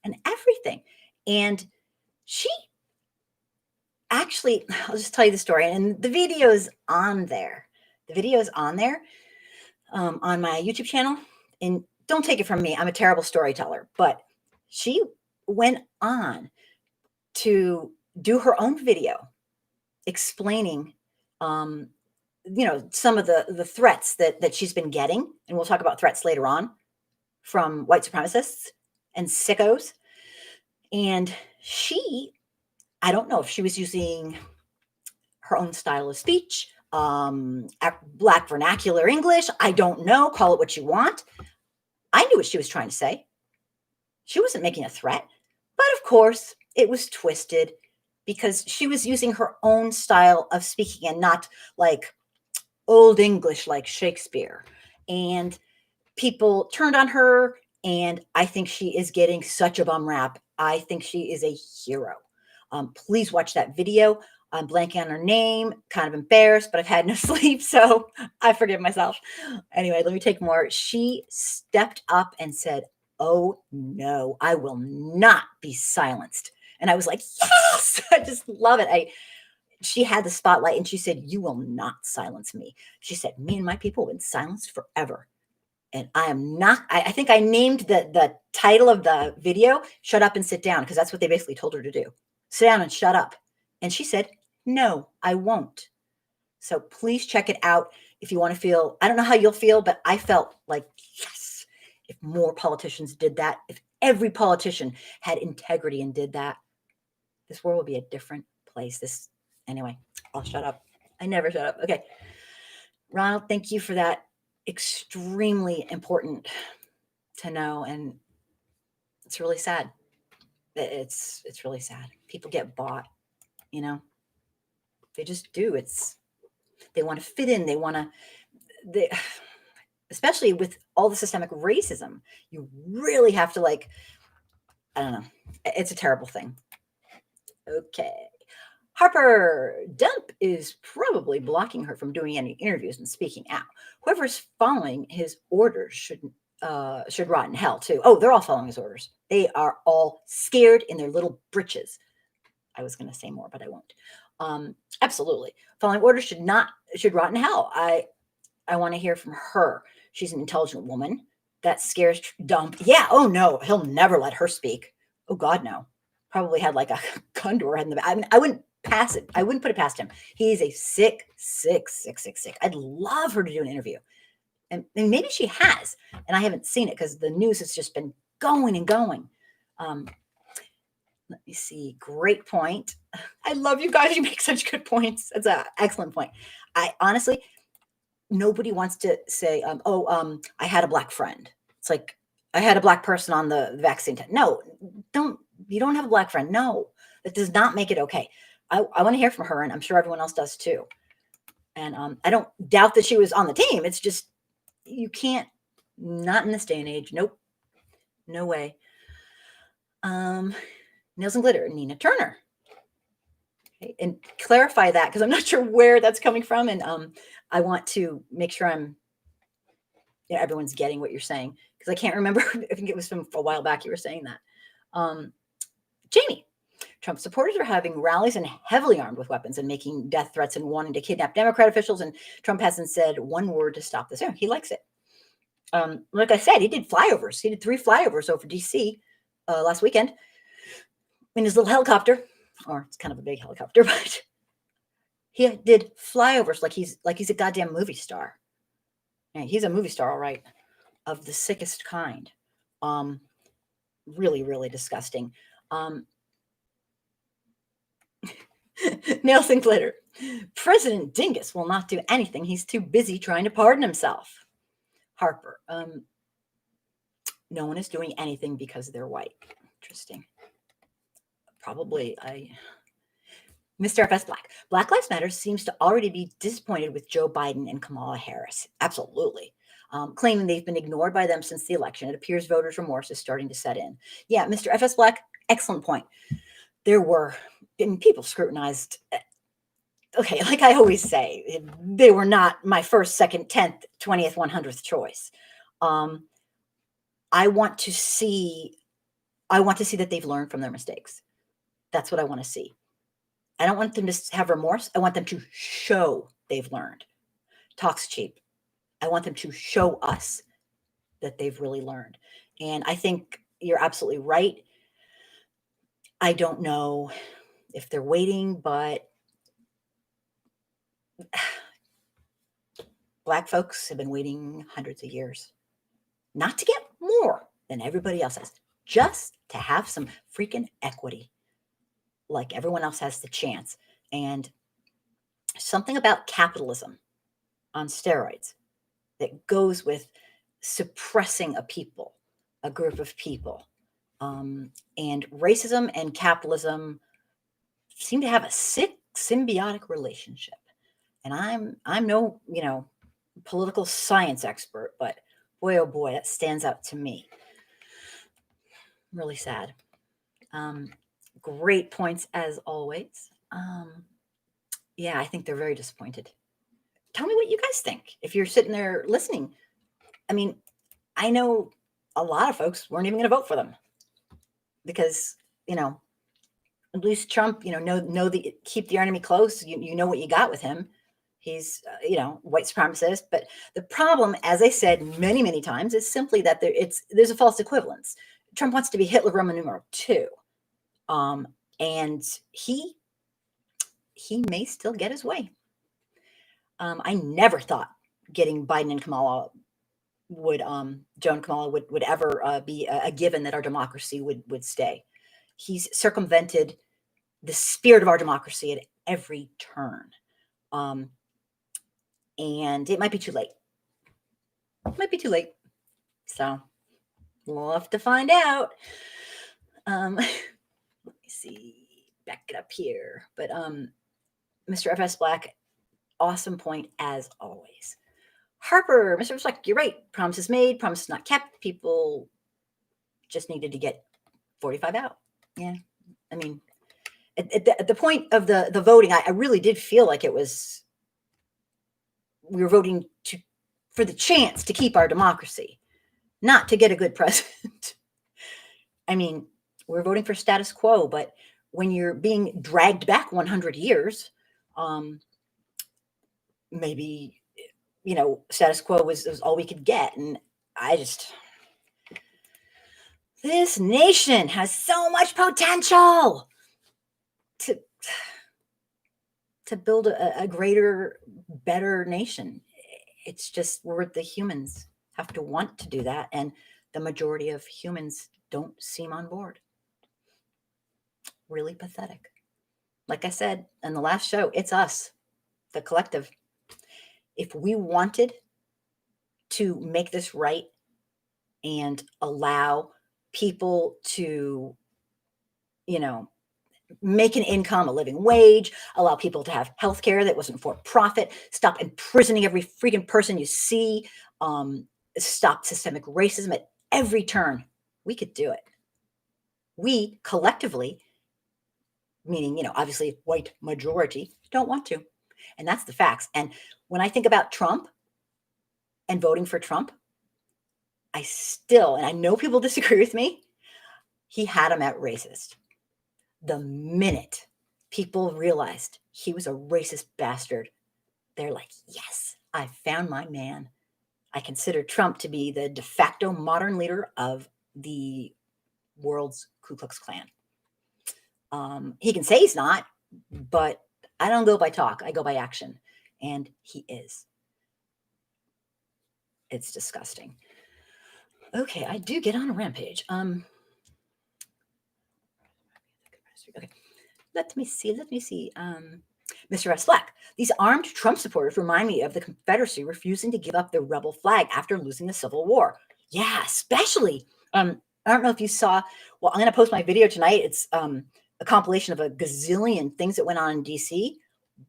and everything. And she actually, I'll just tell you the story. And the video is on there. On my YouTube channel. And don't take it from me. I'm a terrible storyteller. But she went on to do her own video explaining Some of the threats that she's been getting, and we'll talk about threats later on from white supremacists and sickos. And I don't know if she was using her own style of speech, Black vernacular English. I don't know. Call it what you want. I knew what she was trying to say. She wasn't making a threat. But of course, it was twisted because she was using her own style of speaking and not like old English like Shakespeare. And people turned on her. And I think she is getting such a bum rap. I think she is a hero. Please watch that video. I'm blanking on her name, kind of embarrassed, but I've had no sleep, so I forgive myself. Anyway, let me take more. She stepped up and said, "Oh no, I will not be silenced." And I was like, yes, I just love it. She had the spotlight and she said, "You will not silence me." She said, "Me and my people have been silenced forever. And I am not." I think I named the title of the video, "Shut Up and Sit Down," because that's what they basically told her to do. Sit down and shut up. And she said, "No, I won't." So please check it out if you want to feel, I don't know how you'll feel, but I felt like, yes, if more politicians did that, if every politician had integrity and did that, this world would be a different place. Anyway, I'll shut up. I never shut up. Okay. Ronald, thank you for that. Extremely important to know. And it's really sad. It's really sad. People get bought, they just do. They want to fit in. They, especially with all the systemic racism, you really have to I don't know. It's a terrible thing. Okay. Harper Dump is probably blocking her from doing any interviews and speaking out. Whoever's following his orders should rot in hell too. Oh, they're all following his orders. They are all scared in their little britches. I was going to say more, but I won't. Absolutely. Following orders should rot in hell. I want to hear from her. She's an intelligent woman. That scares Dump. Yeah. Oh no, he'll never let her speak. Oh God, no. Probably had like a gun to her head in the back. I mean, I wouldn't pass it. I wouldn't put it past him. He's a sick. I'd love her to do an interview. And maybe she has, and I haven't seen it because the news has just been going and going. Let me see. Great point. I love you guys. You make such good points. That's an excellent point. I honestly, nobody wants to say, I had a Black friend. It's like, I had a Black person on the vaccine. No, you don't have a Black friend. No, that does not make it okay. I want to hear from her, and I'm sure everyone else does too. And I don't doubt that she was on the team. It's just, you can't, not in this day and age. Nope. No way. Nails and Glitter, Nina Turner. Okay, and clarify that because I'm not sure where that's coming from. And I want to make sure everyone's getting what you're saying because I can't remember. I think it was from a while back you were saying that. Jamie, Trump supporters are having rallies and heavily armed with weapons and making death threats and wanting to kidnap Democrat officials. And Trump hasn't said one word to stop this. He likes it. Like I said, he did flyovers. He did 3 flyovers over DC last weekend in his little helicopter, or it's kind of a big helicopter, but he did flyovers like he's a goddamn movie star. Yeah, he's a movie star, all right, of the sickest kind. Really, really disgusting. Nails and Glitter. President Dingus will not do anything. He's too busy trying to pardon himself. Harper. No one is doing anything because they're white. Interesting. Probably Mr. FS Black. Black Lives Matter seems to already be disappointed with Joe Biden and Kamala Harris. Absolutely. Claiming they've been ignored by them since the election. It appears voters' remorse is starting to set in. Yeah, Mr. FS Black, excellent point. There were, and people scrutinized. Okay, like I always say, they were not my first, second, 10th, 20th, 100th choice. I want to see that they've learned from their mistakes. That's what I want to see. I don't want them to have remorse. I want them to show they've learned. Talk's cheap. I want them to show us that they've really learned. And I think you're absolutely right. I don't know if they're waiting, but Black folks have been waiting hundreds of years, not to get more than everybody else has, just to have some freaking equity, like everyone else has the chance. And something about capitalism on steroids that goes with suppressing a people, a group of people. And racism and capitalism seem to have a sick symbiotic relationship. And I'm no, political science expert, but boy, oh boy, that stands out to me. Really sad. Great points as always. Yeah, I think they're very disappointed. Tell me what you guys think if you're sitting there listening. I mean, I know a lot of folks weren't even going to vote for them because, at least Trump, know the keep the enemy close. You know what you got with him. He's, white supremacist. But the problem, as I said many, many times, is simply that there's a false equivalence. Trump wants to be Hitler Roman numeral 2. And he may still get his way. I never thought getting Biden and Kamala Joan Kamala would ever be a given that our democracy would stay. He's circumvented the spirit of our democracy at every turn. And it might be too late. So we'll have to find out. Let me see, back it up here. But Mr. FS Black, awesome point as always. Harper, Mr. FS Black, you're right. Promises made, promises not kept. People just needed to get 45 out. Yeah. I mean, at the point of the voting, I really did feel like we were voting for the chance to keep our democracy, not to get a good president. I mean, we're voting for status quo, but when you're being dragged back 100 years, maybe, status quo was all we could get. And this nation has so much potential to build a greater, better nation. It's just the humans have to want to do that. And the majority of humans don't seem on board. Really pathetic. Like I said in the last show, it's us, the collective. If we wanted to make this right and allow people to, make an income, a living wage, allow people to have health care that wasn't for profit, stop imprisoning every freaking person you see, stop systemic racism at every turn, we could do it. We collectively, meaning, obviously white majority, don't want to. And that's the facts. And when I think about Trump and voting for Trump, and I know people disagree with me, he had him at racist. The minute people realized he was a racist bastard, they're like, yes, I found my man. I consider Trump to be the de facto modern leader of the world's Ku Klux Klan. He can say he's not, but I don't go by talk. I go by action. And he is. It's disgusting. Okay, I do get on a rampage. Okay, let me see. Mr. S. Black, these armed Trump supporters remind me of the Confederacy refusing to give up their rebel flag after losing the Civil War. Yeah, especially. I don't know if you saw. Well, I'm going to post my video tonight. It's a compilation of a gazillion things that went on in D.C.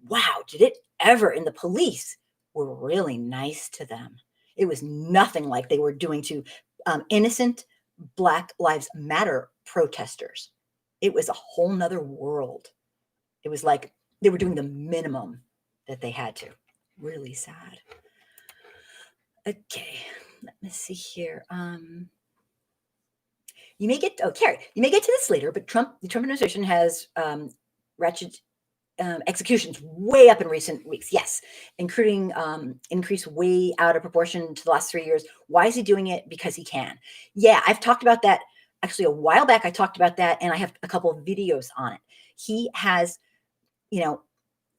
Wow, did it ever? And the police were really nice to them. It was nothing like they were doing to innocent Black Lives Matter protesters. It was a whole nother world. It was like they were doing the minimum that they had to. Really sad. Okay, let me see here. You may get to this later, but the Trump administration has ratcheted executions way up in recent weeks. Yes, including increase way out of proportion to the last 3 years. Why is he doing it? Because he can. Yeah, I've talked about that. Actually, a while back, I talked about that, and I have a couple of videos on it. He has,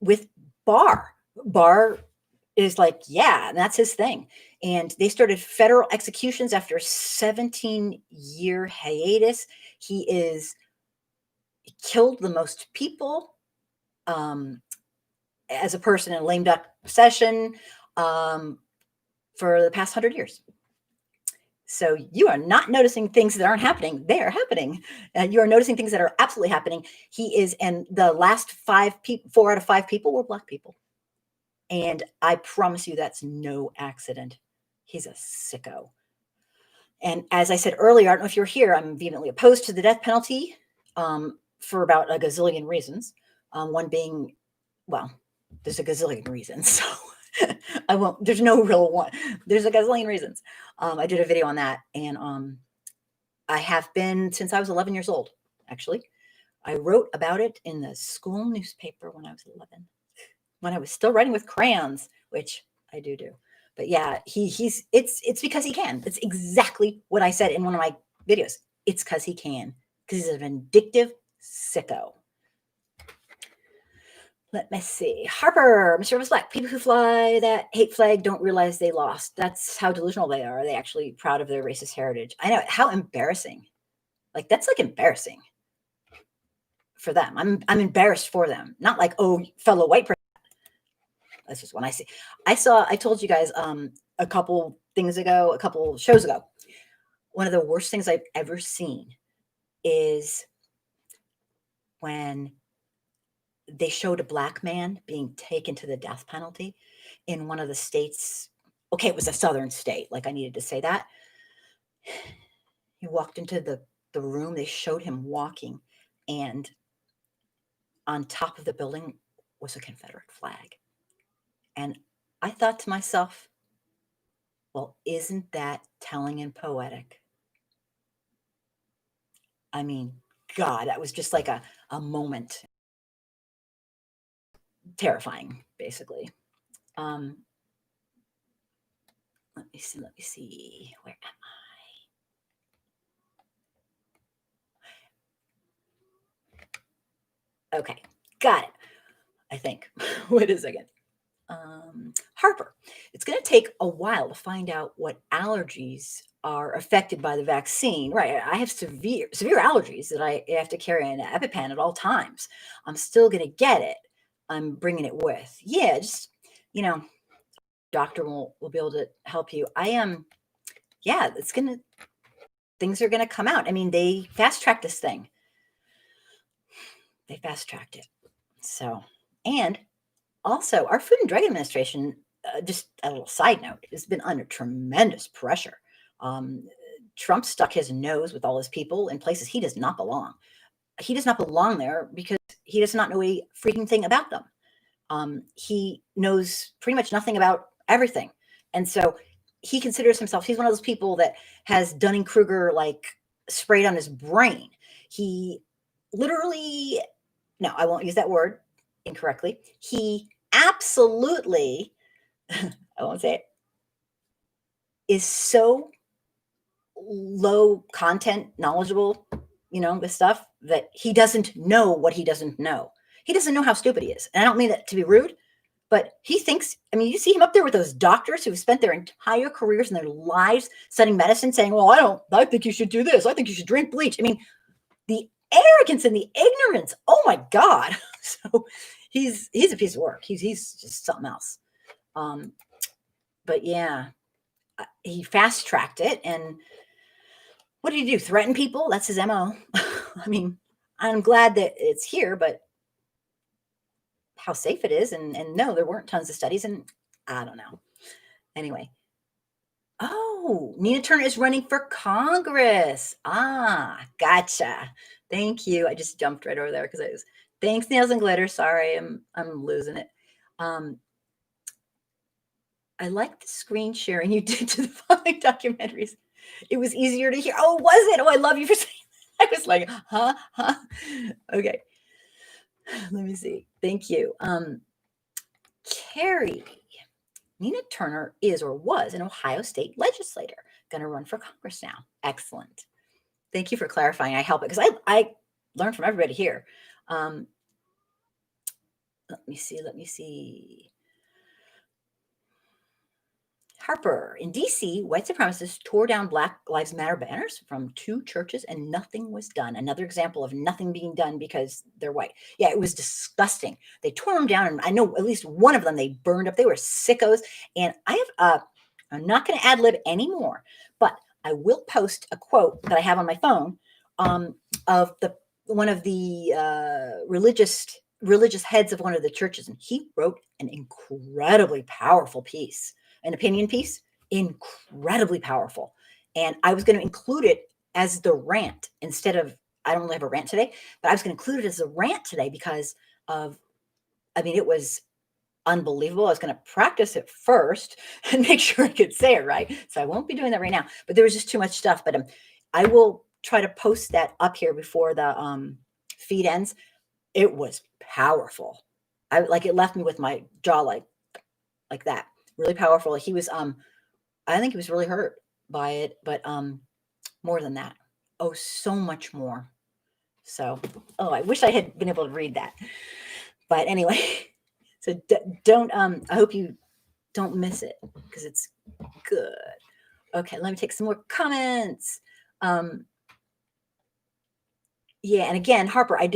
with Barr, Barr is like, yeah, and that's his thing. And they started federal executions after a 17-year hiatus. He killed the most people as a person in lame duck session for the past 100 years. So you are not noticing things that aren't happening. They are happening. You are noticing things that are absolutely happening. And the last 4 out of 5 people were Black people. And I promise you that's no accident. He's a sicko. And as I said earlier, I don't know if you're here, I'm vehemently opposed to the death penalty for about a gazillion reasons. One being, well, there's a gazillion reasons. So I won't, there's no real one. There's a gazillion reasons. I did a video on that. And I have been since I was 11 years old, actually. I wrote about it in the school newspaper when I was 11, when I was still writing with crayons, which I do. But yeah, it's because he can. It's exactly what I said in one of my videos. It's because he can, because he's a vindictive sicko. Let me see. Harper, Mr. Rivers Black. People who fly that hate flag don't realize they lost. That's how delusional they are. Are they actually proud of their racist heritage? I know. How embarrassing. Like, that's like embarrassing for them. I'm embarrassed for them. Not like, oh, fellow white person. That's just when I told you guys a couple shows ago, one of the worst things I've ever seen is when they showed a Black man being taken to the death penalty in one of the states. Okay, it was a southern state. Like, I needed to say that. He walked into the room. They showed him walking, and on top of the building was a Confederate flag. And I thought to myself, well, isn't that telling and poetic? I mean, God, that was just like a moment. Terrifying, basically. Let me see. Where am I? Okay, got it. I think. Wait a second. Harper, it's going to take a while to find out what allergies are affected by the vaccine. Right. I have severe allergies that I have to carry an EpiPen at all times. I'm still going to get it. I'm bringing it with. Yeah, just, doctor will be able to help you. Yeah, things are going to come out. I mean, they fast-tracked this thing. They fast-tracked it. So, and also, our Food and Drug Administration, just a little side note, has been under tremendous pressure. Trump stuck his nose with all his people in places he does not belong. He does not belong there because he does not know a freaking thing about them. He knows pretty much nothing about everything. And so he considers himself, he's one of those people that has Dunning-Kruger like sprayed on his brain. He literally, no, I won't use that word incorrectly. He absolutely, I won't say it, is so low content knowledgeable, this stuff, that he doesn't know what he doesn't know. He doesn't know how stupid he is. And I don't mean that to be rude, but he thinks, I mean, you see him up there with those doctors who've spent their entire careers and their lives studying medicine saying, well, I think you should do this. I think you should drink bleach. I mean, the arrogance and the ignorance. Oh my God. So he's a piece of work. He's just something else. But yeah, he fast tracked it. And what did he do? Threaten people? That's his MO. I mean, I'm glad that it's here, but how safe it is. And no, there weren't tons of studies, and I don't know. Anyway. Oh, Nina Turner is running for Congress. Gotcha. Thank you. I just jumped right over there because thanks, Nails and Glitter. Sorry, I'm losing it. I like the screen sharing you did to the following documentaries. It was easier to hear. Oh, was it? Oh, I love you for saying that. I was like, huh? Okay. Let me see. Thank you. Carrie. Nina Turner is or was an Ohio state legislator, going to run for Congress now. Excellent. Thank you for clarifying. I help it because I learned from everybody here. Let me see. Harper, in DC, white supremacists tore down Black Lives Matter banners from 2 churches and nothing was done. Another example of nothing being done because they're white. Yeah, it was disgusting. They tore them down, and I know at least one of them they burned up. They were sickos. And I'm not going to ad lib anymore, but I will post a quote that I have on my phone of one of the religious heads of one of the churches, and he wrote an incredibly powerful piece. An opinion piece, incredibly powerful. And I was going to include it as the rant instead of, I don't really have a rant today, but I was going to include it as a rant today because it was unbelievable. I was going to practice it first and make sure I could say it right. So I won't be doing that right now, but there was just too much stuff. But I will try to post that up here before the feed ends. It was powerful. It left me with my jaw like that. Really powerful. He was, I think he was really hurt by it, but more than that. Oh, so much more. So, I wish I had been able to read that. But anyway, so don't, I hope you don't miss it because it's good. Okay, let me take some more comments. Yeah, and again, Harper, I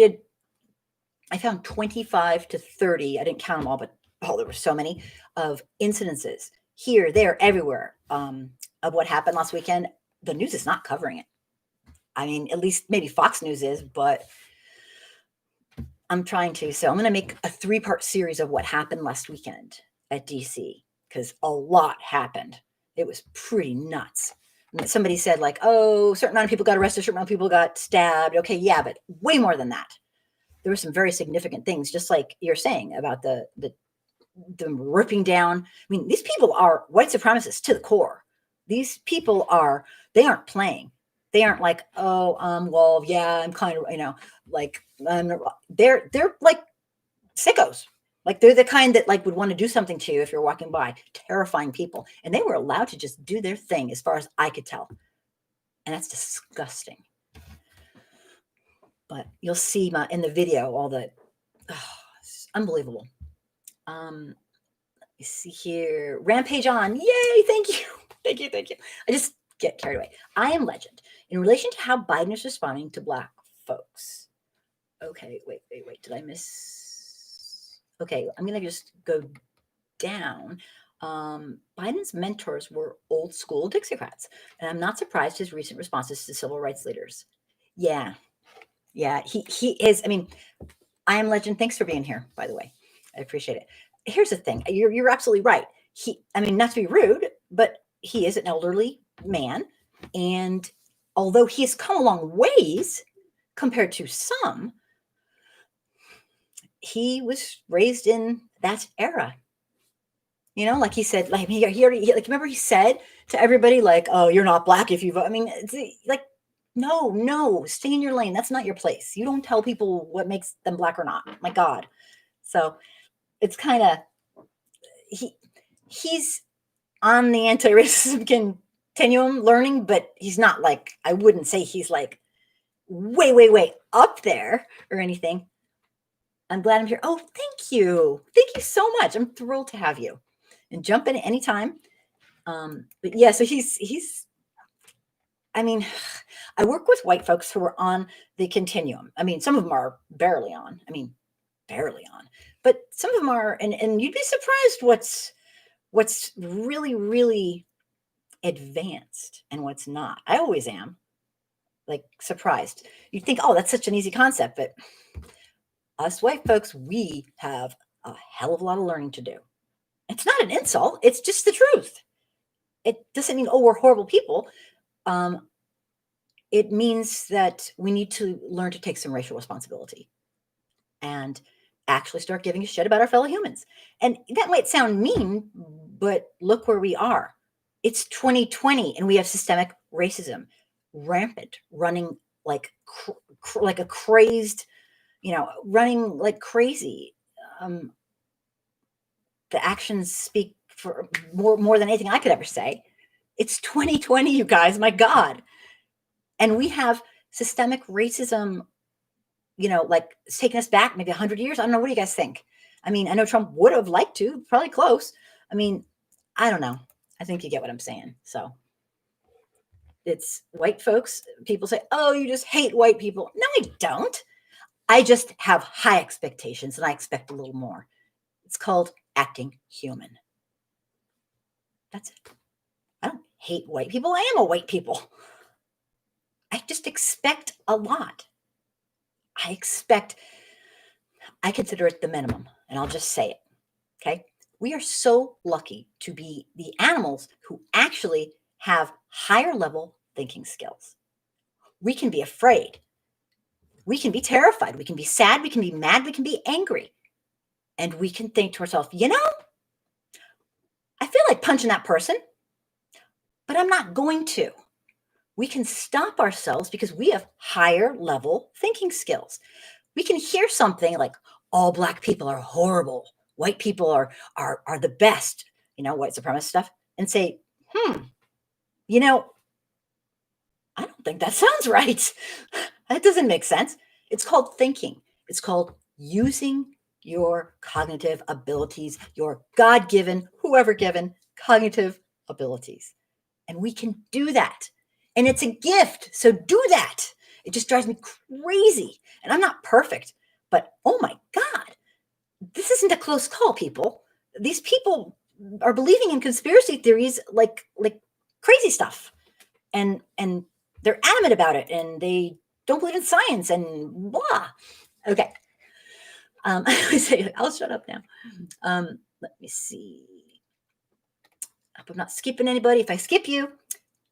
found 25 to 30, I didn't count them all, but there were so many of incidences here, there, everywhere of what happened last weekend. The news is not covering it. I mean, at least maybe Fox News is, but I'm trying to. So I'm going to make a 3-part series of what happened last weekend at DC because a lot happened. It was pretty nuts. Somebody said like, oh, a certain amount of people got arrested, a certain amount of people got stabbed. Okay, yeah, but way more than that. There were some very significant things, just like you're saying about the ripping down. I mean, these people are white supremacists to the core. These people they aren't playing. They aren't like, oh, well, yeah, I'm kind of, they're like sickos. Like they're the kind that like would want to do something to you if you're walking by, terrifying people. And they were allowed to just do their thing as far as I could tell. And that's disgusting. But you'll see in the video all the, it's unbelievable. Let me see here. Rampage on. Yay. Thank you. Thank you. Thank you. I just get carried away. I am legend. In relation to how Biden is responding to Black folks. Okay. Wait. Did I miss? Okay. I'm going to just go down. Biden's mentors were old school Dixiecrats. And I'm not surprised his recent responses to civil rights leaders. Yeah. He is. I mean, I am legend. Thanks for being here, by the way. I appreciate it. Here's the thing. You're absolutely right. Not to be rude, but he is an elderly man. And although he has come a long ways compared to some, he was raised in that era. Like he said, like he already, like, remember he said to everybody, like, oh, you're not Black if you vote. I mean, it's like, no, stay in your lane. That's not your place. You don't tell people what makes them Black or not. My God. So it's kind of, he's on the anti-racism continuum learning, but he's not like, I wouldn't say he's like way up there or anything. I'm glad I'm here. Oh, thank you. Thank you so much. I'm thrilled to have you and jump in at any time. But yeah, so he's, I mean, I work with white folks who are on the continuum. I mean, some of them are barely on. But some of them are, and you'd be surprised what's really, really advanced and what's not. I always am, like, surprised. You'd think, oh, that's such an easy concept, but us white folks, we have a hell of a lot of learning to do. It's not an insult. It's just the truth. It doesn't mean, oh, we're horrible people. It means that we need to learn to take some racial responsibility and actually start giving a shit about our fellow humans. And that might sound mean, but look where we are. It's 2020 and we have systemic racism rampant, running like a crazed, running like crazy. The actions speak for more than anything I could ever say. It's 2020, you guys, my God. And we have systemic racism, like it's taken us back maybe 100 years. I don't know. What do you guys think? I mean, I know Trump would have liked to, probably close. I mean, I don't know. I think you get what I'm saying. So it's white folks. People say, oh, you just hate white people. No, I don't. I just have high expectations and I expect a little more. It's called acting human. That's it. I don't hate white people. I am a white people. I just expect a lot. I consider it the minimum, and I'll just say it. Okay. We are so lucky to be the animals who actually have higher level thinking skills. We can be afraid. We can be terrified. We can be sad. We can be mad. We can be angry. And we can think to ourselves, I feel like punching that person, but I'm not going to. We can stop ourselves because we have higher level thinking skills. We can hear something like all Black people are horrible. White people are the best, white supremacist stuff, and say, I don't think that sounds right. That doesn't make sense. It's called thinking. It's called using your cognitive abilities, your God-given, whoever given cognitive abilities. And we can do that. And it's a gift. So do that. It just drives me crazy. And I'm not perfect, but oh my God, this isn't a close call, people. These people are believing in conspiracy theories like crazy stuff. And they're adamant about it, and they don't believe in science and blah. Okay. I'll shut up now. Let me see. I hope I'm not skipping anybody. If I skip you,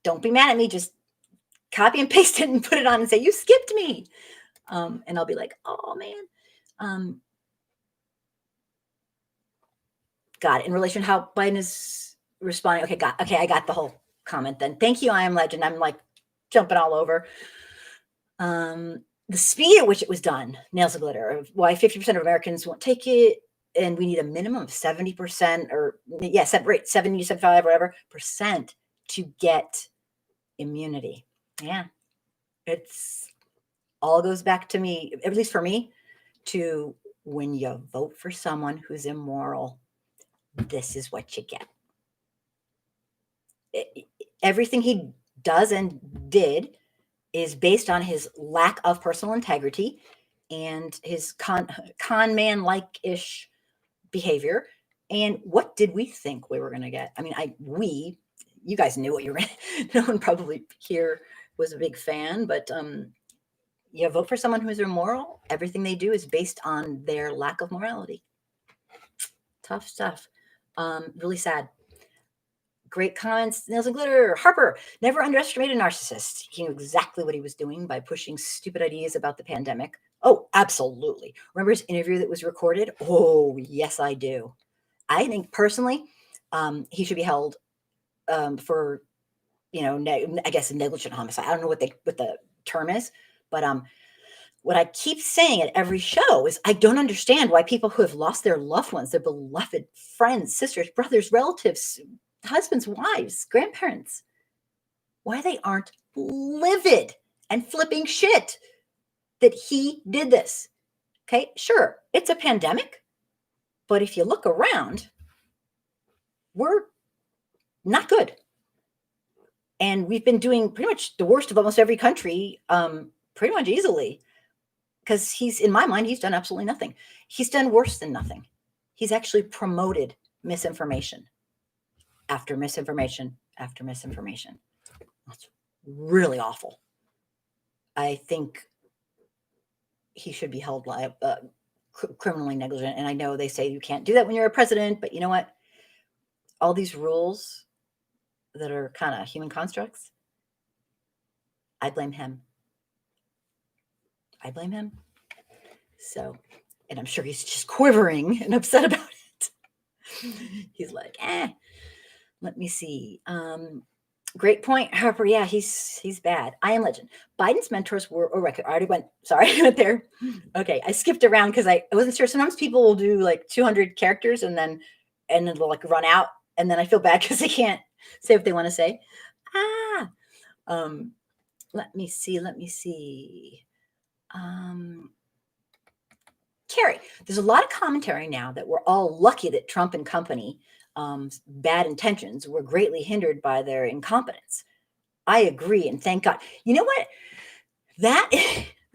don't be mad at me. Just copy and paste it and put it on and say, you skipped me. And I'll be like, oh man. Got it. In relation to how Biden is responding. Okay, I got the whole comment then. Thank you, I Am Legend. I'm like jumping all over. The speed at which it was done, nails the glitter. Why 50% of Americans won't take it, and we need a minimum of 70% or 70 to 75, whatever percent to get immunity. Yeah, it's all goes back to me, at least for me, to when you vote for someone who's immoral, this is what you get. Everything he does and did is based on his lack of personal integrity and his con man-like-ish behavior. And what did we think we were going to get? I mean, you guys knew what you were going to. No one probably here was a big fan, but you vote for someone who is immoral. Everything they do is based on their lack of morality. Tough stuff. Really sad. Great comments, Nails and Glitter. Harper, never underestimate a narcissist. He knew exactly what he was doing by pushing stupid ideas about the pandemic. Oh, absolutely. Remember his interview that was recorded? Oh, yes, I do. I think personally, he should be held for, I guess a negligent homicide. I don't know what the term is, but what I keep saying at every show is I don't understand why people who have lost their loved ones, their beloved friends, sisters, brothers, relatives, husbands, wives, grandparents, why they aren't livid and flipping shit that he did this. Okay, sure, it's a pandemic, but if you look around, we're not good. And we've been doing pretty much the worst of almost every country, pretty much easily, because in my mind, he's done absolutely nothing. He's done worse than nothing. He's actually promoted misinformation after misinformation after misinformation. That's really awful. I think he should be held criminally negligent. And I know they say you can't do that when you're a president, but you know what? All these rules that are kind of human constructs, I blame him. So, and I'm sure he's just quivering and upset about it. He's like, let me see. Great point, Harper. Yeah, he's bad. I Am Legend. Biden's mentors were a record. I already went. Sorry, I went there. Okay, I skipped around because I wasn't sure. Sometimes people will do like 200 characters and then they'll like run out, and then I feel bad because they can't say what they want to say. Let me see. Carrie, there's a lot of commentary now that we're all lucky that Trump and company bad intentions were greatly hindered by their incompetence. I agree, and thank God. You know what? That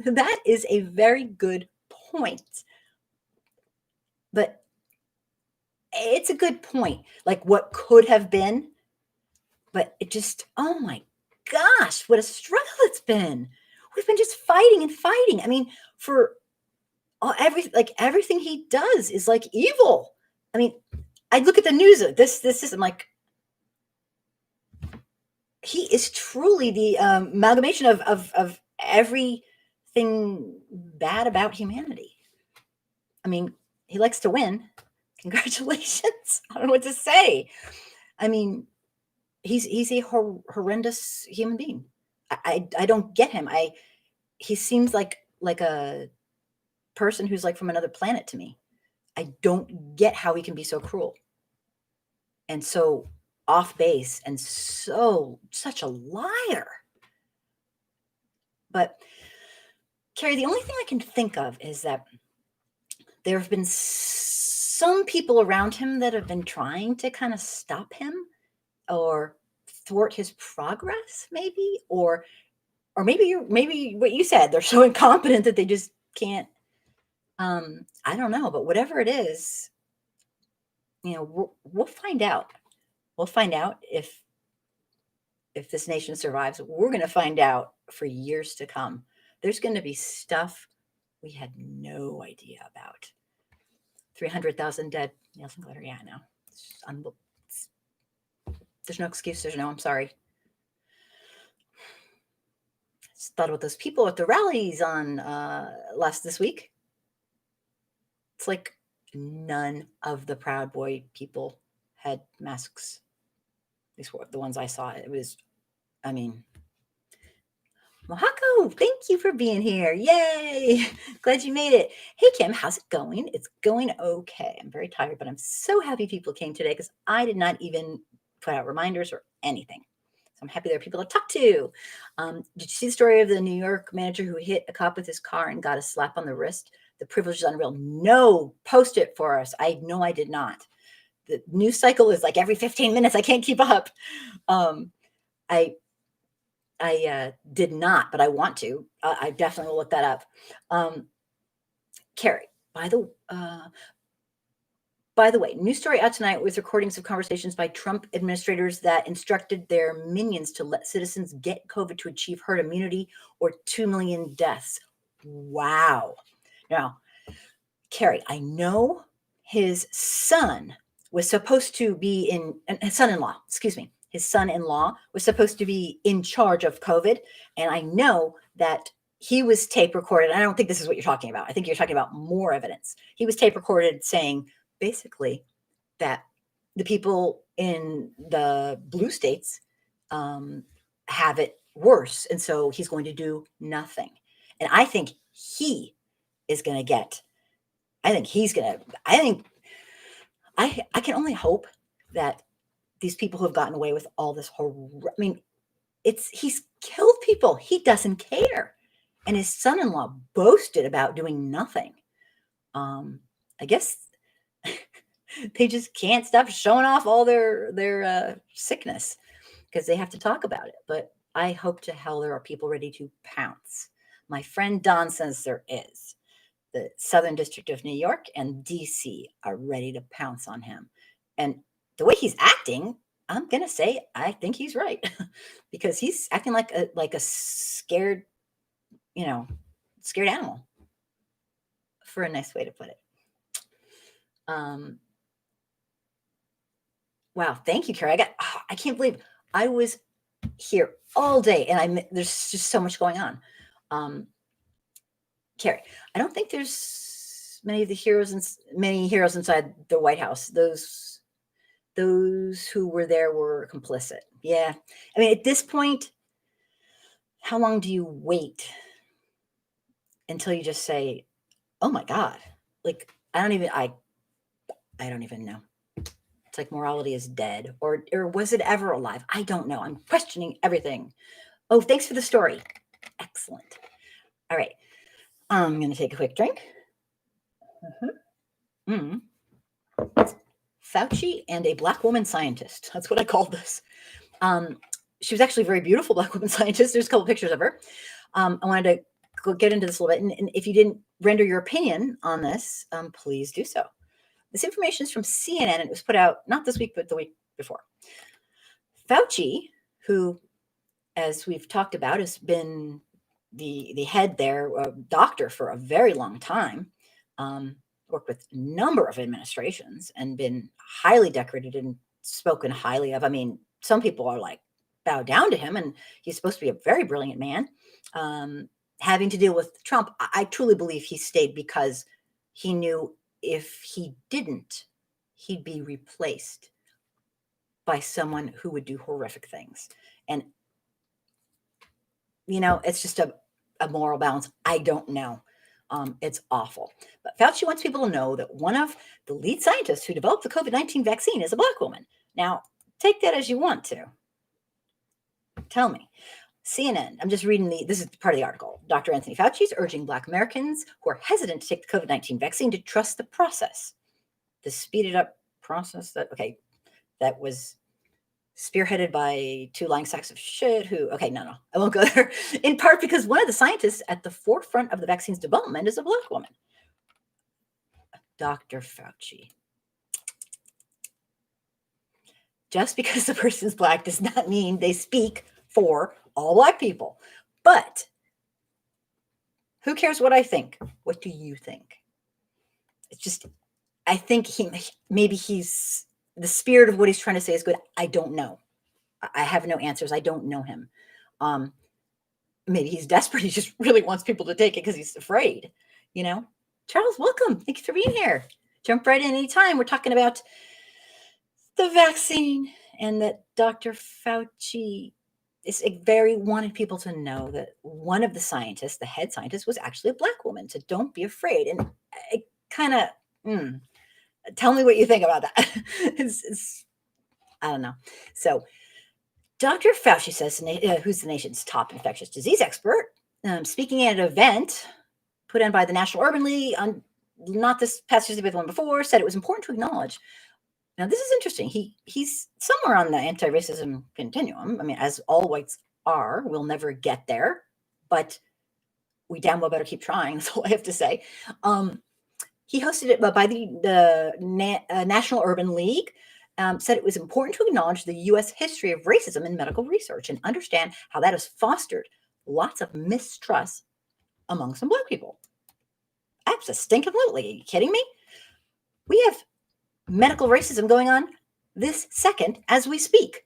that is a very good point. But it's a good point. Like what could have been, but it just, oh my gosh, what a struggle it's been. We've been just fighting and fighting. I mean, for everything he does is like evil. I mean, I look at the news of this system, like he is truly the amalgamation of everything bad about humanity. I mean, he likes to win. Congratulations. I don't know what to say. I mean, he's a horrendous human being. I don't get him. He seems like a person who's like from another planet to me. I don't get how he can be so cruel and so off base and such a liar. But Carrie, the only thing I can think of is that there have been some people around him that have been trying to kind of stop him or thwart his progress, maybe, or maybe what you said, they're so incompetent that they just can't. I don't know, but whatever it is, we'll find out. We'll find out if this nation survives. We're going to find out for years to come. There's going to be stuff we had no idea about. 300,000 dead. Nelson Glitter, yeah, I know. There's no excuse. I'm sorry. Just thought about those people at the rallies on this week. It's like none of the Proud Boy people had masks. At least the ones I saw. It was, I mean, Mohako, thank you for being here. Yay. Glad you made it. Hey, Kim, how's it going? It's going okay. I'm very tired, but I'm so happy people came today because I did not even put out reminders or anything. So I'm happy there are people to talk to. Did you see the story of the New York manager who hit a cop with his car and got a slap on the wrist? The privilege is unreal. No, post it for us. I did not. The news cycle is like every 15 minutes. I can't keep up. I did not, but I want to. I definitely will look that up. Carrie, by the way, news story out tonight with recordings of conversations by Trump administrators that instructed their minions to let citizens get COVID to achieve herd immunity or 2 million deaths. Wow. Now, Carrie, I know his son was supposed to be his son-in-law was supposed to be in charge of COVID. And I know that he was tape recorded. I don't think this is what you're talking about. I think you're talking about more evidence. He was tape recorded saying basically that the people in the blue states have it worse. And so he's going to do nothing. And I think he is going to get, I can only hope that these people who have gotten away with all this horror, I mean, he's killed people. He doesn't care. And his son-in-law boasted about doing nothing. I guess they just can't stop showing off all their sickness because they have to talk about it. But I hope to hell there are people ready to pounce. My friend Don says there is. The Southern District of New York and DC are ready to pounce on him. And the way he's acting, I'm going to say, I think he's right because he's acting like a scared, scared animal, for a nice way to put it. Wow. Thank you, Carrie. I can't believe I was here all day and there's just so much going on. Carrie, I don't think there's many heroes inside the White House. Those who were there were complicit. Yeah. I mean, at this point, how long do you wait until you just say, oh my God, like, I don't even know. It's like morality is dead or was it ever alive? I don't know. I'm questioning everything. Oh, thanks for the story. Excellent. All right. I'm going to take a quick drink. Fauci and a Black woman scientist. That's what I called this. She was actually a very beautiful Black woman scientist. There's a couple pictures of her. I wanted to get into this a little bit. And if you didn't render your opinion on this, please do so. This information is from CNN, and it was put out not this week, but the week before. Fauci, who, as we've talked about, has been the head there, doctor for a very long time, worked with a number of administrations and been highly decorated and spoken highly of. I mean, some people are like, bow down to him, and he's supposed to be a very brilliant man. Having to deal with Trump, I truly believe he stayed because he knew if he didn't, he'd be replaced by someone who would do horrific things. And, it's just a moral balance. I don't know. It's awful. But Fauci wants people to know that one of the lead scientists who developed the COVID-19 vaccine is a Black woman. Now, take that as you want to. Tell me. CNN, I'm just reading this is part of the article. Dr. Anthony Fauci is urging Black Americans who are hesitant to take the COVID-19 vaccine to trust the process. The speeded up process that was spearheaded by two lying sacks of shit no, I won't go there. In part because one of the scientists at the forefront of the vaccine's development is a Black woman. Dr. Fauci. Just because the person's Black does not mean they speak for all Black people. But who cares what I think? What do you think? It's just, I think he's the spirit of what he's trying to say is good. I don't know. I have no answers. I don't know him. Maybe he's desperate. He just really wants people to take it because he's afraid, Charles, welcome. Thank you for being here. Jump right in anytime. We're talking about the vaccine and that Dr. Fauci wanted people to know that one of the scientists, the head scientist, was actually a Black woman. So don't be afraid. And it kind of, tell me what you think about that. I don't know. So Dr. Fauci says, who's the nation's top infectious disease expert, speaking at an event put on by the National Urban League on not this past Tuesday, but the one before, said it was important to acknowledge. Now, this is interesting. He's somewhere on the anti-racism continuum. I mean, as all whites are, we'll never get there, but we damn well better keep trying. That's all I have to say. He hosted it by the National Urban League, said it was important to acknowledge the U.S. history of racism in medical research and understand how that has fostered lots of mistrust among some Black people. Absolutely. Are you kidding me? We have medical racism going on this second as we speak.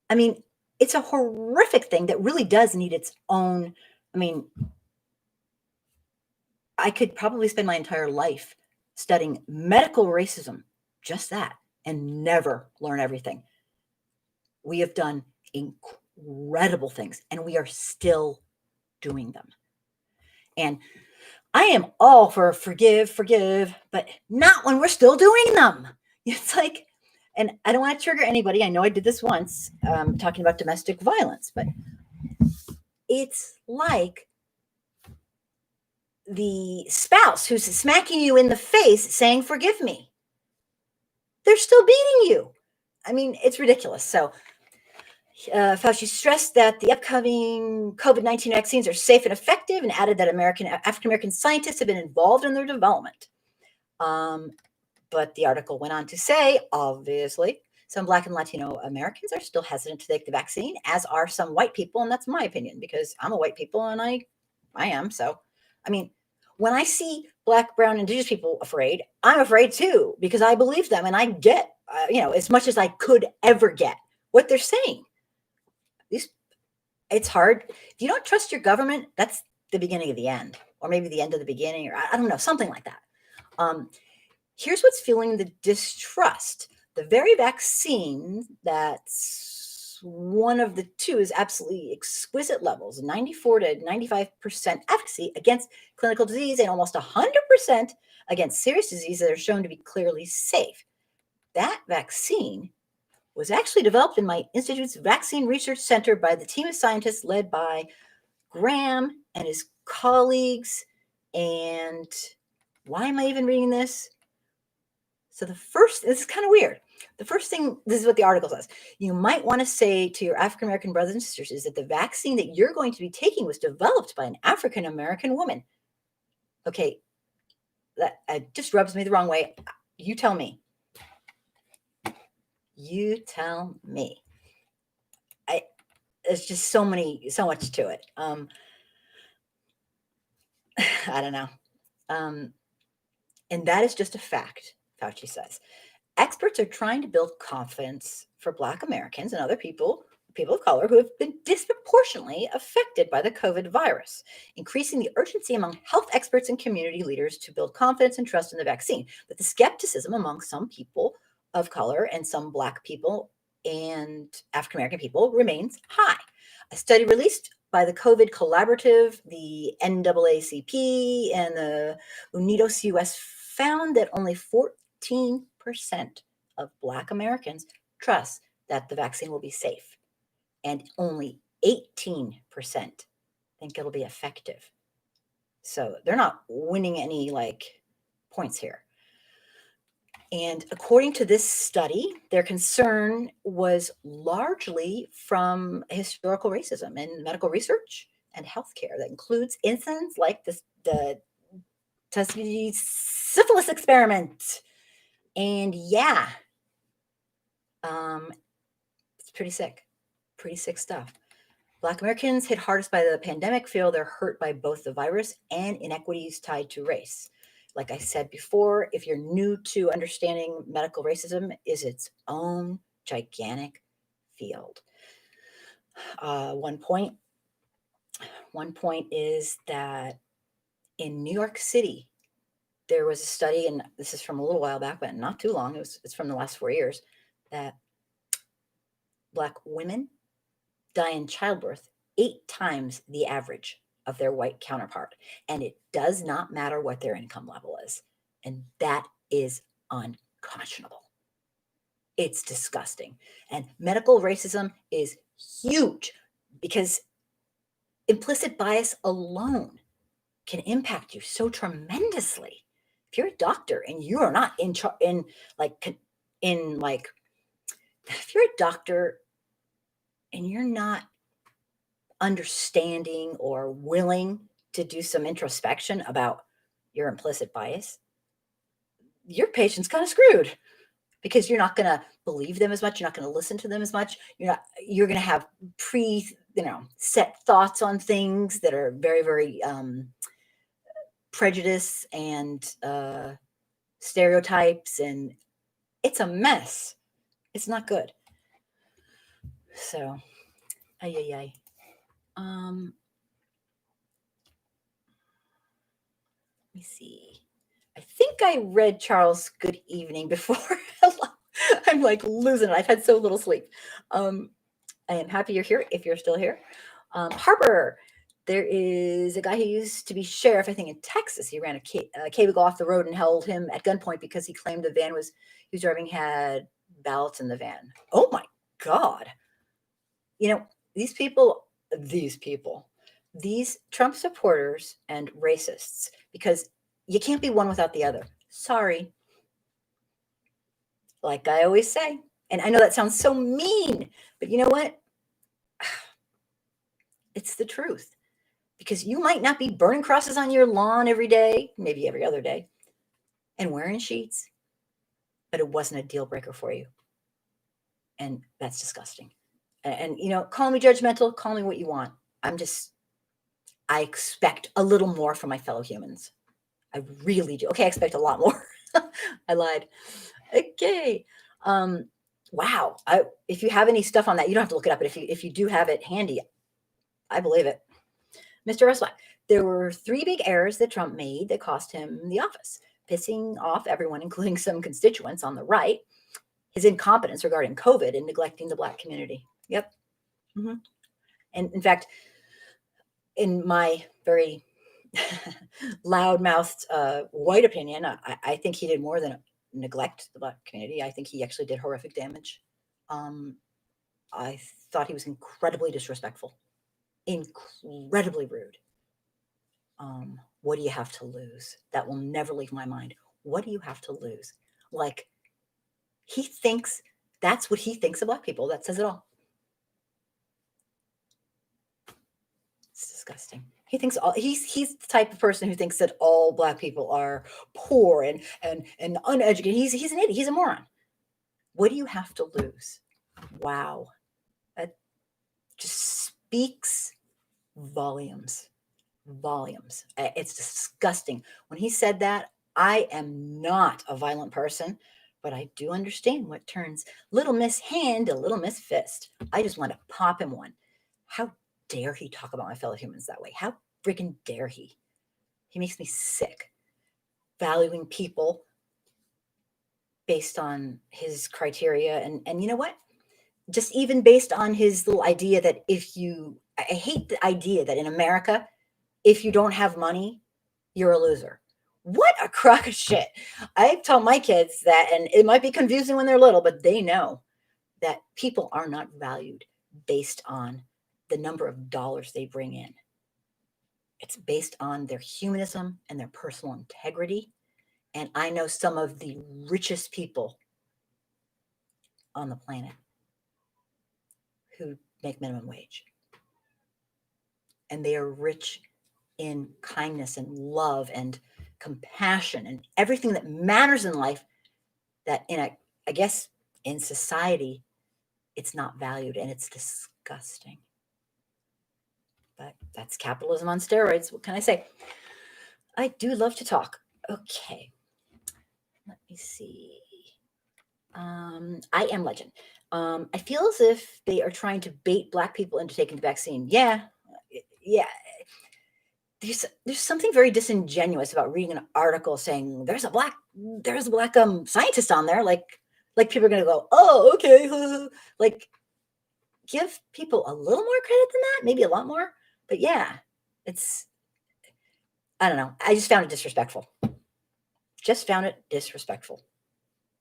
I mean, it's a horrific thing that really does need its own. I mean, I could probably spend my entire life studying medical racism, just that, and never learn everything. We have done incredible things, and we are still doing them. And I am all for forgive, but not when we're still doing them. It's like, and I don't want to trigger anybody. I know I did this once, talking about domestic violence, but it's like the spouse who's smacking you in the face saying, forgive me. They're still beating you. I mean, it's ridiculous. So Fauci stressed that the upcoming COVID-19 vaccines are safe and effective, and added that African-American scientists have been involved in their development. But the article went on to say, obviously, some Black and Latino Americans are still hesitant to take the vaccine, as are some white people. And that's my opinion, because I'm a white people and I am. So, I mean, when I see Black, brown, Indigenous people afraid, I'm afraid too, because I believe them and I get, as much as I could ever get what they're saying. It's hard. If you don't trust your government, that's the beginning of the end, or maybe the end of the beginning, or I don't know, something like that. Here's what's fueling the distrust. The very vaccine that's one of the two is absolutely exquisite levels, 94 to 95% efficacy against clinical disease and almost 100% against serious disease that are shown to be clearly safe. That vaccine was actually developed in my institute's vaccine research center by the team of scientists led by Graham and his colleagues. And why am I even reading this? So this is kind of weird. The first thing, this is what the article says, you might want to say to your African American brothers and sisters is that the vaccine that you're going to be taking was developed by an African American woman. Okay, that just rubs me the wrong way. You tell me. You tell me. There's just so much to it. I don't know. And that is just a fact, Fauci says. Experts are trying to build confidence for Black Americans and other people of color who have been disproportionately affected by the COVID virus, increasing the urgency among health experts and community leaders to build confidence and trust in the vaccine. But the skepticism among some people of color and some Black people and African American people remains high. A study released by the COVID Collaborative, the NAACP, and the Unidos US found that only 14% of Black Americans trust that the vaccine will be safe, and only 18% think it'll be effective. So they're not winning any points here. And according to this study, their concern was largely from historical racism in medical research and healthcare that includes incidents like the Tuskegee syphilis experiment. And yeah, it's pretty sick stuff. Black Americans hit hardest by the pandemic feel they're hurt by both the virus and inequities tied to race. Like I said before, if you're new to understanding medical racism is its own gigantic field. One point is that in New York City, there was a study, and this is from a little while back, but not too long. It's from the last 4 years, that Black women die in childbirth 8 times the average of their white counterpart. And it does not matter what their income level is. And that is unconscionable. It's disgusting. And medical racism is huge because implicit bias alone can impact you so tremendously. If you're a doctor and you are not if you're a doctor and you're not understanding or willing to do some introspection about your implicit bias, your patient's kind of screwed because you're not going to believe them as much. You're not going to listen to them as much. You're going to have set thoughts on things that are very, very prejudice and stereotypes, and it's a mess. It's not good. So, Let me see. I think I read Charles' good evening before. I'm losing it. I've had so little sleep. I am happy you're here if you're still here. Harper, there is a guy who used to be sheriff, I think in Texas. He ran a cable off the road and held him at gunpoint because he claimed the van he was driving had ballots in the van. Oh my God. These Trump supporters and racists, because you can't be one without the other. Sorry. Like I always say, and I know that sounds so mean, but you know what? It's the truth. Because you might not be burning crosses on your lawn every day, maybe every other day, and wearing sheets, but it wasn't a deal breaker for you. And that's disgusting. And call me judgmental, call me what you want. I expect a little more from my fellow humans. I really do. Okay, I expect a lot more. I lied. Okay. Wow. If you have any stuff on that, you don't have to look it up, but if you do have it handy, I believe it. Mr. Russell, there were 3 big errors that Trump made that cost him the office, pissing off everyone, including some constituents on the right, his incompetence regarding COVID, and neglecting the Black community. Yep. Mm-hmm. And in fact, in my very loud-mouthed white opinion, I think he did more than neglect the Black community. I think he actually did horrific damage. I thought he was incredibly disrespectful, incredibly rude. What do you have to lose? That will never leave my mind. What do you have to lose? Like, he thinks that's what he thinks of black people. That says it all. It's disgusting. He thinks he's the type of person who thinks that all black people are poor and uneducated. He's an idiot. He's a moron. What do you have to lose? Wow. That just speaks volumes. Volumes. It's disgusting. When he said that, I am not a violent person, but I do understand what turns little Miss Hand to little Miss Fist. I just want to pop him one. How dare he talk about my fellow humans that way? How freaking dare he? He makes me sick. Valuing people based on his criteria. And you know what? Just even based on his little idea that I hate the idea that in America, if you don't have money, you're a loser. What a crock of shit. I tell my kids that, and it might be confusing when they're little, but they know that people are not valued based on the number of dollars they bring in. It's based on their humanism and their personal integrity. And I know some of the richest people on the planet who make minimum wage. And they are rich in kindness and love and compassion and everything that matters in life, that I guess in society, it's not valued, and it's disgusting. But that's capitalism on steroids. What can I say? I do love to talk. Okay. Let me see. I Am Legend. I feel as if they are trying to bait black people into taking the vaccine. Yeah. There's something very disingenuous about reading an article saying there's a black scientist on there. Like people are going to go, oh, okay. Like, give people a little more credit than that, maybe a lot more. But yeah, I don't know. I just found it disrespectful.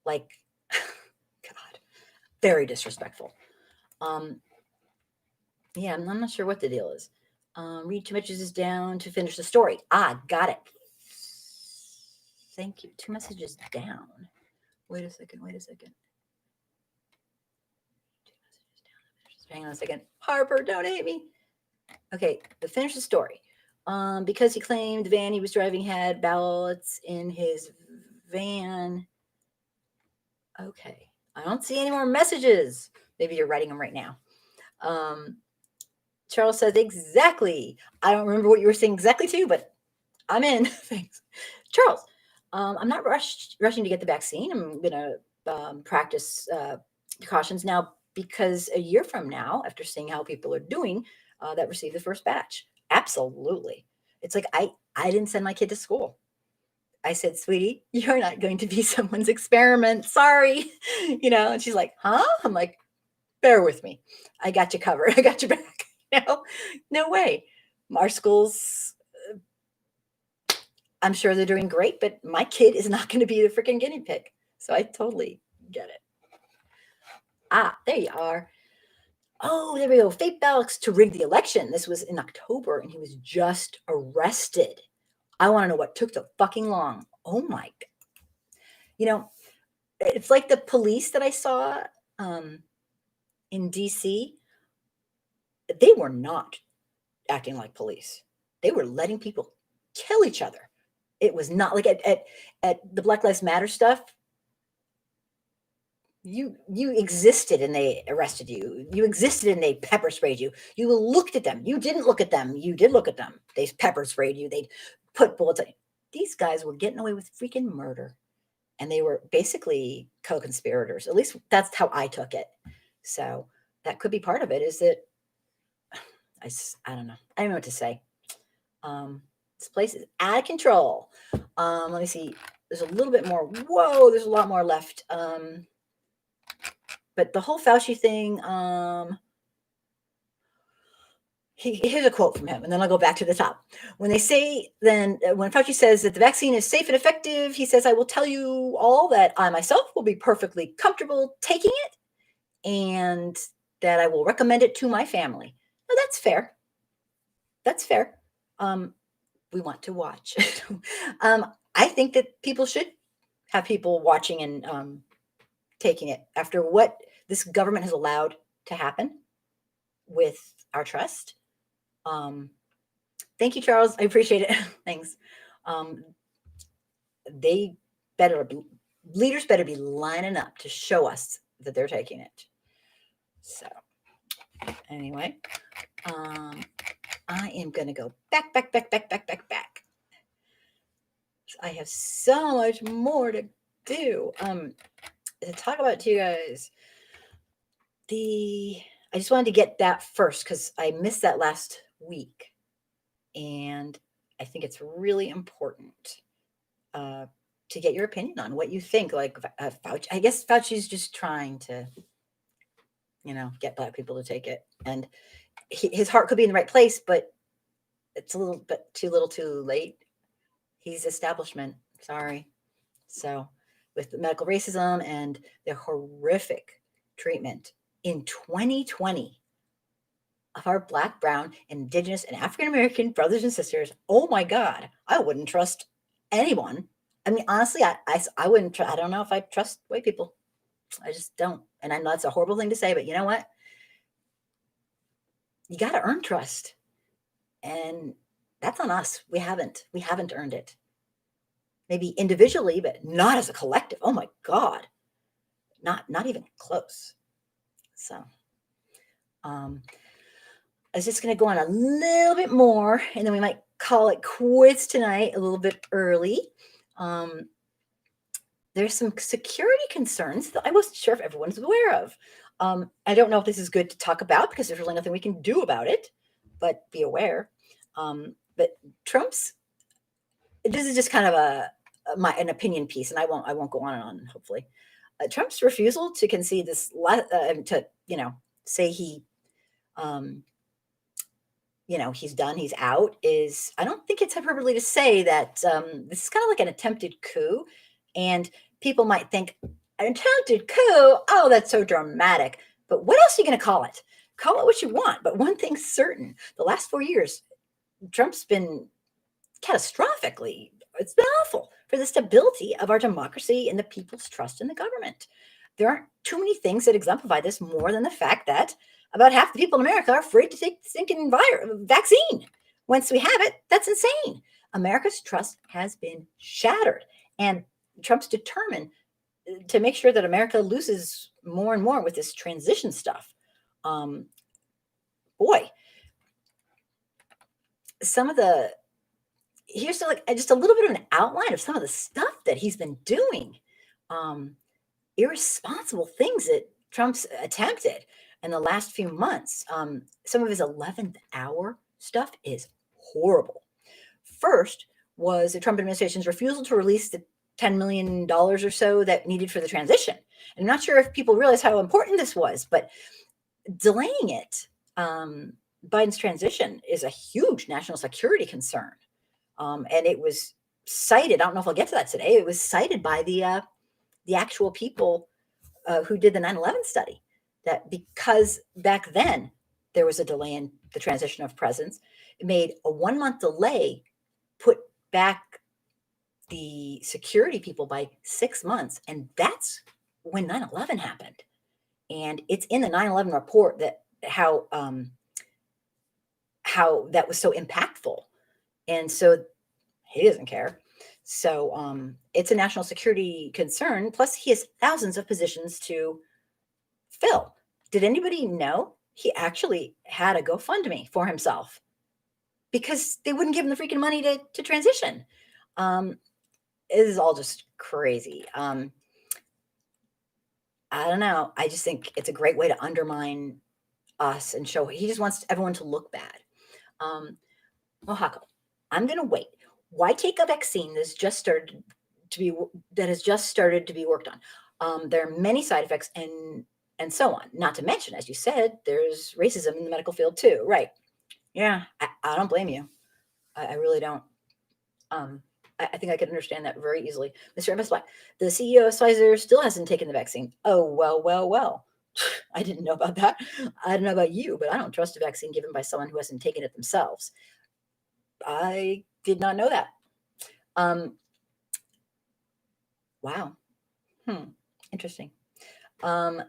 Like, God, very disrespectful. Yeah, I'm not sure what the deal is. Read 2 messages down to finish the story. Got it. Thank you. 2 messages down. Wait a second. 2 messages down. Hang on a second. Harper, don't hate me. Okay, to finish the story. Because he claimed the van he was driving had ballots in his van. Okay, I don't see any more messages. Maybe you're writing them right now. Charles says, exactly. I don't remember what you were saying exactly to, but I'm in. Thanks. Charles, I'm not rushing to get the vaccine. I'm going to practice precautions now, because a year from now, after seeing how people are doing that receive the first batch, absolutely. It's like I didn't send my kid to school. I said, sweetie, you're not going to be someone's experiment. Sorry. And she's like, huh? I'm like, bear with me. I got you covered. I got your back. No way. Our schools, I'm sure they're doing great, but my kid is not going to be the freaking guinea pig. So I totally get it. There you are. Oh, there we go. Fake ballots to rig the election. This was in October, and he was just arrested. I want to know what took so fucking long. Oh my God. It's like the police that I saw in DC. They were not acting like police. They were letting people kill each other. It was not like at the Black Lives Matter stuff. You existed and they arrested you. You existed and they pepper sprayed you. You looked at them. You didn't look at them. You did look at them. They pepper sprayed you. They put bullets on you. These guys were getting away with freaking murder. And they were basically co-conspirators. At least that's how I took it. So that could be part of it, is that I don't know. I don't know what to say. This place is out of control. Let me see. There's a little bit more. Whoa, there's a lot more left. But the whole Fauci thing, here's a quote from him, and then I'll go back to the top. When Fauci says that the vaccine is safe and effective, he says, I will tell you all that I myself will be perfectly comfortable taking it, and that I will recommend it to my family. Now, that's fair. That's fair. We want to watch. I think that people should have people watching and taking it after what this government has allowed to happen with our trust. Thank you, Charles. I appreciate it. Thanks. They better be, leaders better be lining up to show us that they're taking it. So anyway, I am going to go back. I have so much more to do. To talk about to you guys. I just wanted to get that first because I missed that last week. And I think it's really important to get your opinion on what you think. Like Fauci, I guess Fauci's just trying to, get Black people to take it. And his heart could be in the right place, but it's a little bit too little too late. He's establishment. Sorry. So with the medical racism and the horrific treatment in 2020 of our Black, brown, Indigenous, and African-American brothers and sisters, oh my God, I wouldn't trust anyone. I mean, honestly, I wouldn't, I don't know if I trust white people. I just don't. And I know it's a horrible thing to say, but you know what? You got to earn trust. And that's on us. We haven't earned it. Maybe individually, but not as a collective. Oh my God. Not even close. So, I was just going to go on a little bit more, and then we might call it quits tonight a little bit early. There's some security concerns that I wasn't sure if everyone's aware of. I don't know if this is good to talk about because there's really nothing we can do about it, but be aware. But Trump's, this is just kind of an opinion piece, and I won't go on and on, hopefully. Trump's refusal to concede this, to, say he, he's done, he's out, is, I don't think it's hyperbole to say that this is kind of like an attempted coup. And people might think, an attempted coup, oh, that's so dramatic. But what else are you going to call it? Call it what you want. But one thing's certain, the last 4 years, Trump's been catastrophically, it's been awful for the stability of our democracy and the people's trust in the government. There aren't too many things that exemplify this more than the fact that about half the people in America are afraid to take the stinking vaccine. Once we have it, that's insane. America's trust has been shattered. And Trump's determined to make sure that America loses more and more with this transition stuff. Here's just a little bit of an outline of some of the stuff that he's been doing. Irresponsible things that Trump's attempted in the last few months. Some of his 11th hour stuff is horrible. First was the Trump administration's refusal to release the $10 million or so that needed for the transition. I'm not sure if people realize how important this was, but delaying it, Biden's transition, is a huge national security concern. And it was cited, I don't know if I'll get to that today, it was cited by the actual people who did the 9/11 study, that because back then there was a delay in the transition of presidents, it made a 1-month delay put back the security people by 6 months. And that's when 9/11 happened. And it's in the 9/11 report that how that was so impactful. And so he doesn't care. So it's a national security concern. Plus, he has thousands of positions to fill. Did anybody know he actually had a GoFundMe for himself because they wouldn't give him the freaking money to transition? It is all just crazy. I don't know. I just think it's a great way to undermine us and show he just wants everyone to look bad. Ohako, I'm going to wait. Why take a vaccine that has just started to be worked on? There are many side effects and so on. Not to mention, as you said, there's racism in the medical field too, right? Yeah, I don't blame you. I really don't. I think I can understand that very easily. Mr. MS Black, the CEO of Pfizer still hasn't taken the vaccine. Oh, well. I didn't know about that. I don't know about you, but I don't trust a vaccine given by someone who hasn't taken it themselves. I did not know that. Wow. Interesting. I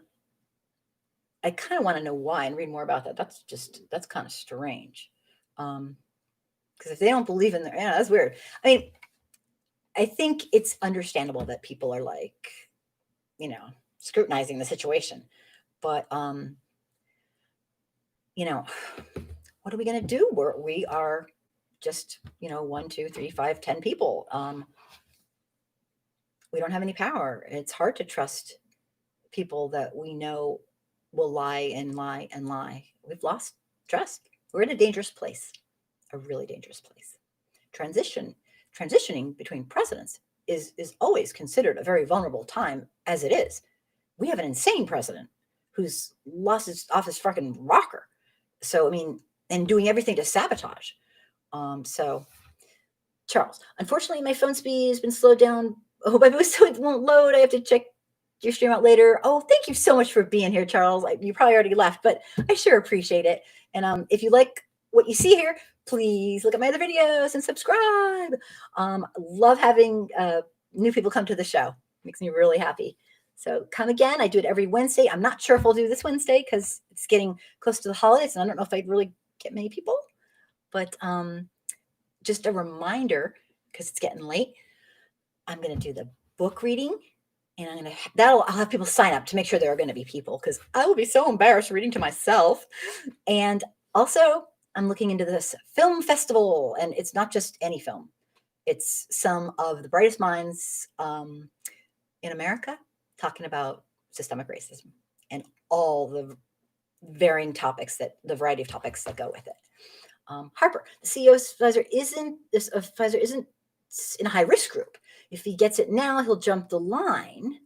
kind of want to know why and read more about that. That's kind of strange. Because if they don't believe in their, yeah, that's weird. I mean, I think it's understandable that people are like, scrutinizing the situation, but what are we going to do? We are just, 1, 2, 3, 5, 10 people. We don't have any power. It's hard to trust people that we know will lie and lie and lie. We've lost trust. We're in a dangerous place, a really dangerous place. Transitioning between presidents is always considered a very vulnerable time as it is. We have an insane president who's lost his off his fucking rocker. So, I mean, and doing everything to sabotage. So Charles, unfortunately, my phone speed has been slowed down. Oh, my boost so it won't load. I have to check your stream out later. Oh, thank you so much for being here, Charles. You probably already left, but I sure appreciate it. And if you like what you see here, please look at my other videos and subscribe. Love having new people come to the show. Makes me really happy. So come again. I do it every Wednesday. I'm not sure if I'll do this Wednesday because it's getting close to the holidays, and I don't know if I'd really get many people. But just a reminder, because it's getting late, I'm going to do the book reading, and I'll have people sign up to make sure there are going to be people, because I will be so embarrassed reading to myself. And also, I'm looking into this film festival, and it's not just any film. It's some of the brightest minds in America talking about systemic racism and all the varying topics the variety of topics that go with it. Harper, the CEO of Pfizer isn't in a high risk group. If he gets it now, he'll jump the line.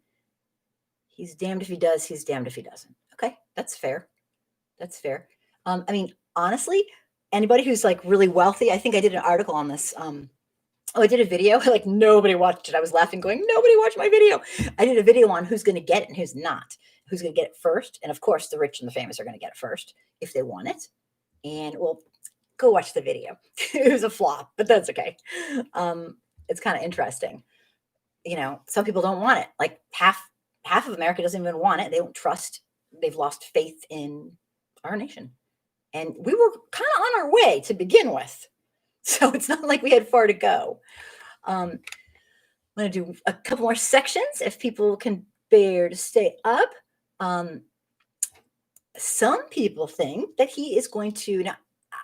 He's damned if he does. He's damned if he doesn't. Okay, that's fair. That's fair. I mean, honestly, anybody who's like really wealthy, I think I did an article on this. I did a video, like nobody watched it. I was laughing going, nobody watched my video. I did a video on who's going to get it and who's not, who's going to get it first. And of course, the rich and the famous are going to get it first if they want it. And well, go watch the video. It was a flop, but that's okay. It's kind of interesting. Some people don't want it. Like half of America doesn't even want it. They don't trust. They've lost faith in our nation. And we were kind of on our way to begin with. So it's not like we had far to go. I'm going to do a couple more sections if people can bear to stay up. Some people think that he is going to, now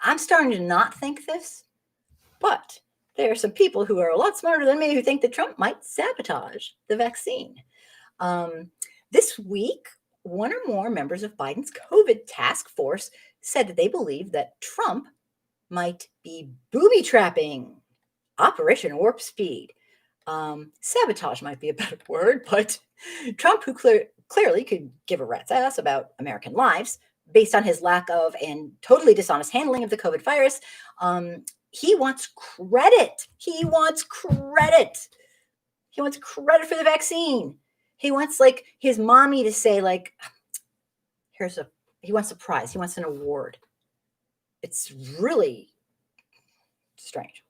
I'm starting to not think this, but there are some people who are a lot smarter than me who think that Trump might sabotage the vaccine. This week, one or more members of Biden's COVID task force said that they believe that Trump might be booby trapping Operation Warp Speed. Sabotage might be a better word, but Trump, who clearly could give a rat's ass about American lives based on his lack of and totally dishonest handling of the COVID virus, he wants credit. He wants credit. He wants credit for the vaccine. He wants like his mommy to say like, he wants a prize. He wants an award. It's really strange.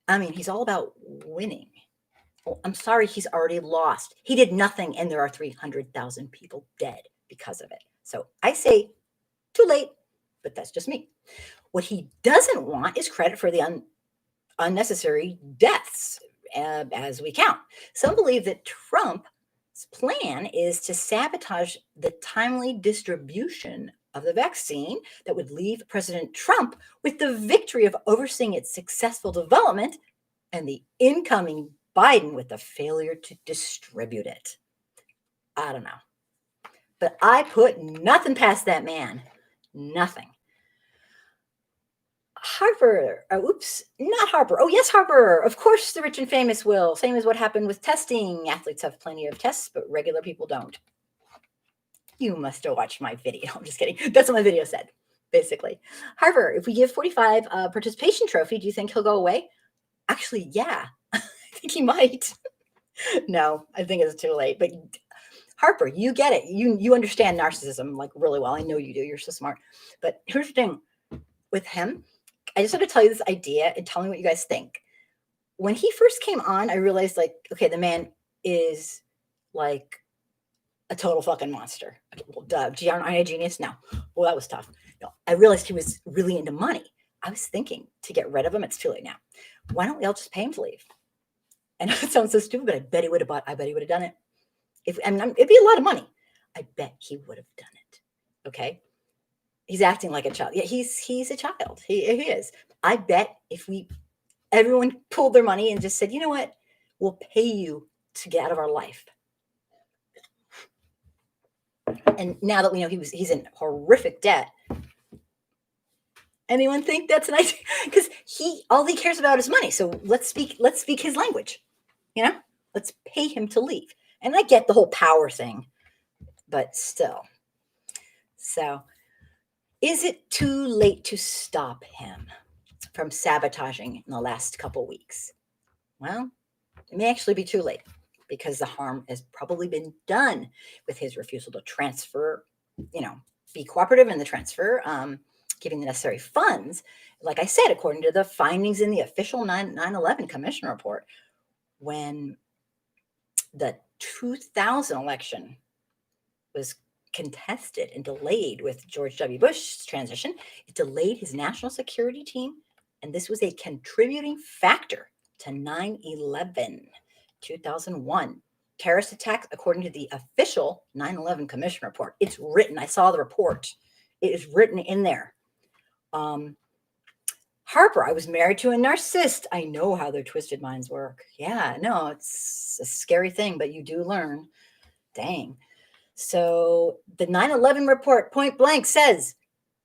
I mean, he's all about winning. Oh, I'm sorry, he's already lost. He did nothing, and there are 300,000 people dead because of it. So I say, too late, but that's just me. What he doesn't want is credit for the unnecessary deaths, as we count. Some believe that Trump's plan is to sabotage the timely distribution of the vaccine that would leave President Trump with the victory of overseeing its successful development and the incoming Biden with the failure to distribute it. I don't know. But I put nothing past that man. Nothing. Harper. Not Harper. Oh, yes, Harper. Of course, the rich and famous will. Same as what happened with testing. Athletes have plenty of tests, but regular people don't. You must have watched my video. I'm just kidding. That's what my video said, basically. Harper, if we give 45 a participation trophy, do you think he'll go away? Actually, yeah. I think he might. No, I think it's too late. But Harper, you get it. You understand narcissism like really well. I know you do. You're so smart. But here's the thing with him. I just want to tell you this idea and tell me what you guys think. When he first came on, I realized like, okay, the man is like a total fucking monster. Okay, well, duh. Gee, aren't I a genius? No. Well, that was tough. No, I realized he was really into money. I was thinking to get rid of him. It's too late now. Why don't we all just pay him to leave? And it sounds so stupid, but I bet he would have done it. It'd be a lot of money. I bet he would have done it. Okay. He's acting like a child. Yeah, he's a child. He is. I bet if everyone pulled their money and just said, you know what, we'll pay you to get out of our life. And now that we know he's in horrific debt, anyone think that's an idea? Because all he cares about is money. So let's speak his language. Let's pay him to leave. And I get the whole power thing, but still. So, is it too late to stop him from sabotaging in the last couple weeks? Well, it may actually be too late because the harm has probably been done with his refusal to transfer, be cooperative in the transfer, giving the necessary funds. Like I said, according to the findings in the official 9/11 Commission report, when the 2000 election was contested and delayed with George W. Bush's transition, it delayed his national security team, and this was a contributing factor to 9/11, 2001 terrorist attacks, according to the official 9/11 Commission report. It's written. I saw the report. It is written in there. Harper, I was married to a narcissist. I know how their twisted minds work. Yeah, no, it's a scary thing, but you do learn. Dang. So the 9/11 report point blank says,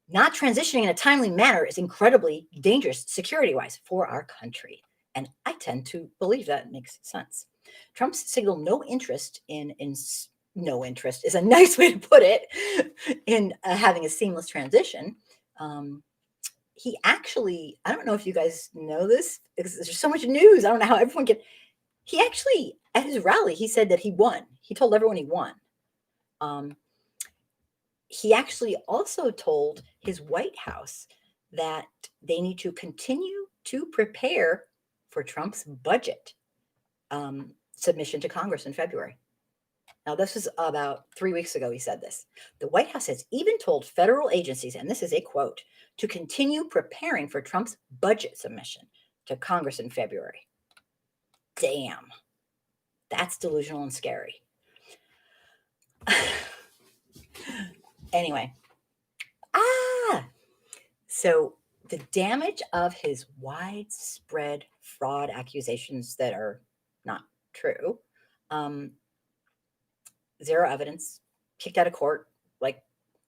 not transitioning in a timely manner is incredibly dangerous security-wise for our country. And I tend to believe that makes sense. Trump's signaled no interest no interest is a nice way to put it, in having a seamless transition. He actually, I don't know if you guys know this, because there's so much news. I don't know how everyone he actually, at his rally, he said that he won. He told everyone he won. He actually also told his White House that they need to continue to prepare for Trump's budget submission to Congress in February. Now, this was about 3 weeks ago he said this. The White House has even told federal agencies, and this is a quote, to continue preparing for Trump's budget submission to Congress in February. Damn. That's delusional and scary. Anyway. So the damage of his widespread fraud accusations that are not true, zero evidence, kicked out of court, like,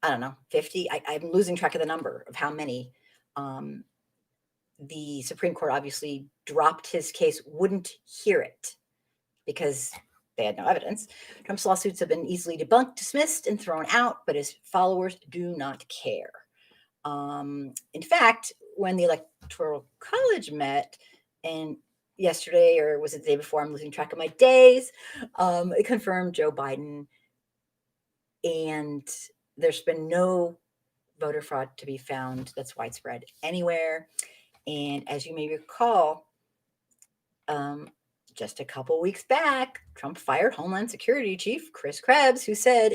I don't know, 50. I'm losing track of the number of how many. The Supreme Court obviously dropped his case, wouldn't hear it because they had no evidence. Trump's lawsuits have been easily debunked, dismissed, and thrown out, but his followers do not care. In fact, when the Electoral College met, and yesterday, or was it the day before, I'm losing track of my days, it confirmed Joe Biden, and there's been no voter fraud to be found that's widespread anywhere. And as you may recall, just a couple weeks back, Trump fired Homeland Security Chief Chris Krebs, who said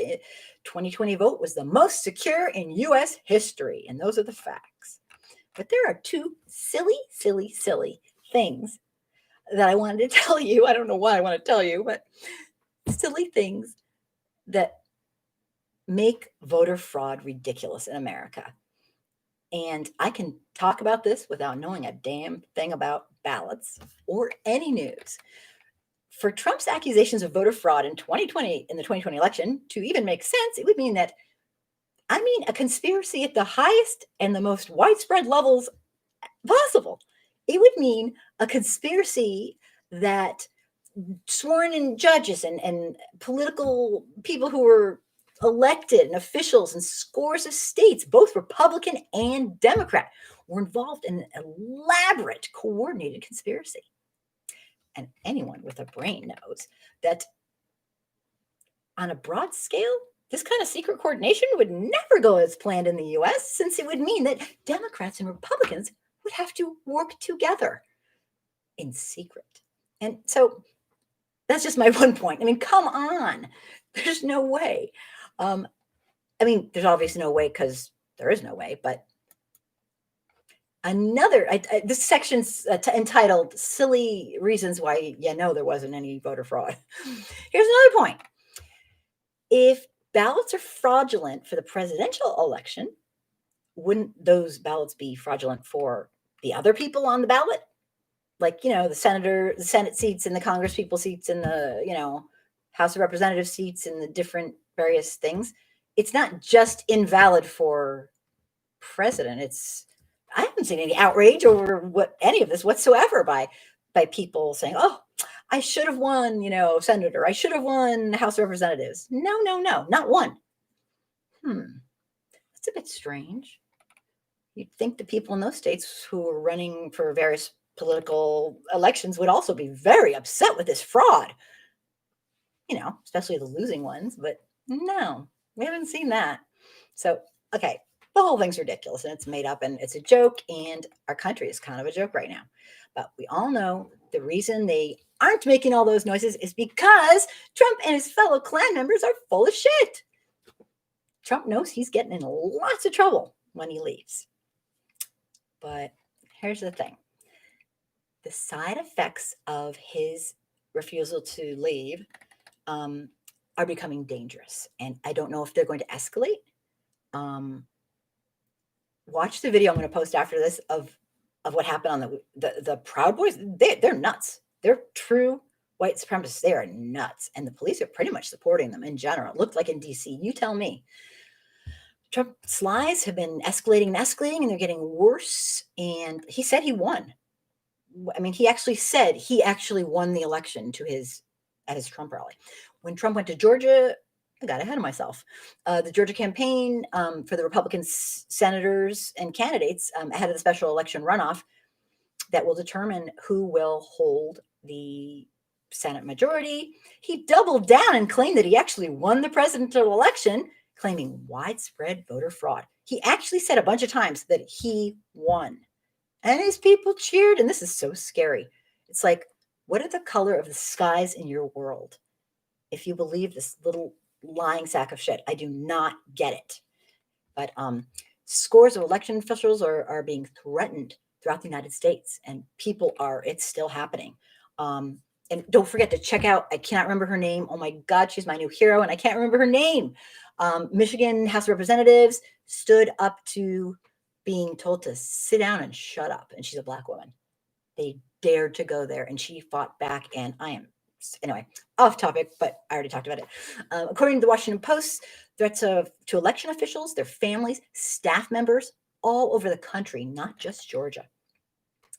2020 vote was the most secure in U.S. history. And those are the facts. But there are two silly things that I wanted to tell you. I don't know why I want to tell you, but silly things that make voter fraud ridiculous in America. And I can talk about this without knowing a damn thing about ballots or any news. For Trump's accusations of voter fraud in the 2020 election to even make sense, it would mean a conspiracy at the highest and the most widespread levels possible. It would mean a conspiracy that sworn in judges and political people who were elected and officials in scores of states, both Republican and Democrat, were involved in an elaborate, coordinated conspiracy. And anyone with a brain knows that on a broad scale, this kind of secret coordination would never go as planned in the US, since it would mean that Democrats and Republicans would have to work together in secret. And so That's just my one point. I mean, come on. There's no way. I mean, there's obviously no way because there is no way, but this section's entitled Silly Reasons Why there wasn't any voter fraud. Here's another point. If ballots are fraudulent for the presidential election, wouldn't those ballots be fraudulent for the other people on the ballot? Like, the Senate seats and the Congress people seats and the, House of Representatives seats and the different various things. It's not just invalid for president. I haven't seen any outrage over any of this whatsoever by people saying, "Oh, I should have won, senator. I should have won House of Representatives." No, not one. That's a bit strange. You'd think the people in those states who are running for various political elections would also be very upset with this fraud, especially the losing ones. But no, we haven't seen that. So, okay, the whole thing's ridiculous and it's made up and it's a joke, and our country is kind of a joke right now. But we all know the reason they aren't making all those noises is because Trump and his fellow Klan members are full of shit. Trump knows he's getting in lots of trouble when he leaves. But here's the thing. The side effects of his refusal to leave are becoming dangerous. And I don't know if they're going to escalate. Watch the video I'm going to post after this of what happened on the Proud Boys. They're nuts. They're true white supremacists. They are nuts. And the police are pretty much supporting them in general. It looked like in DC. You tell me. Trump's lies have been escalating, and they're getting worse. And he said he won. I mean, he actually said he actually won the election at his Trump rally. When Trump went to Georgia, I got ahead of myself. The Georgia campaign for the Republican senators and candidates ahead of the special election runoff that will determine who will hold the Senate majority. He doubled down and claimed that he actually won the presidential election, claiming widespread voter fraud. He actually said a bunch of times that he won. And his people cheered. And this is so scary. It's like, what are the color of the skies in your world? If you believe this little lying sack of shit, I do not get it. But scores of election officials are being threatened throughout the United States, and it's still happening. And don't forget to check out, I cannot remember her name. Oh my God, she's my new hero, and I can't remember her name. Michigan House of Representatives stood up to being told to sit down and shut up. And she's a Black woman. They dared to go there, and she fought back. And anyway, off topic, but I already talked about it. According to the Washington Post, threats to election officials, their families, staff members all over the country, not just Georgia.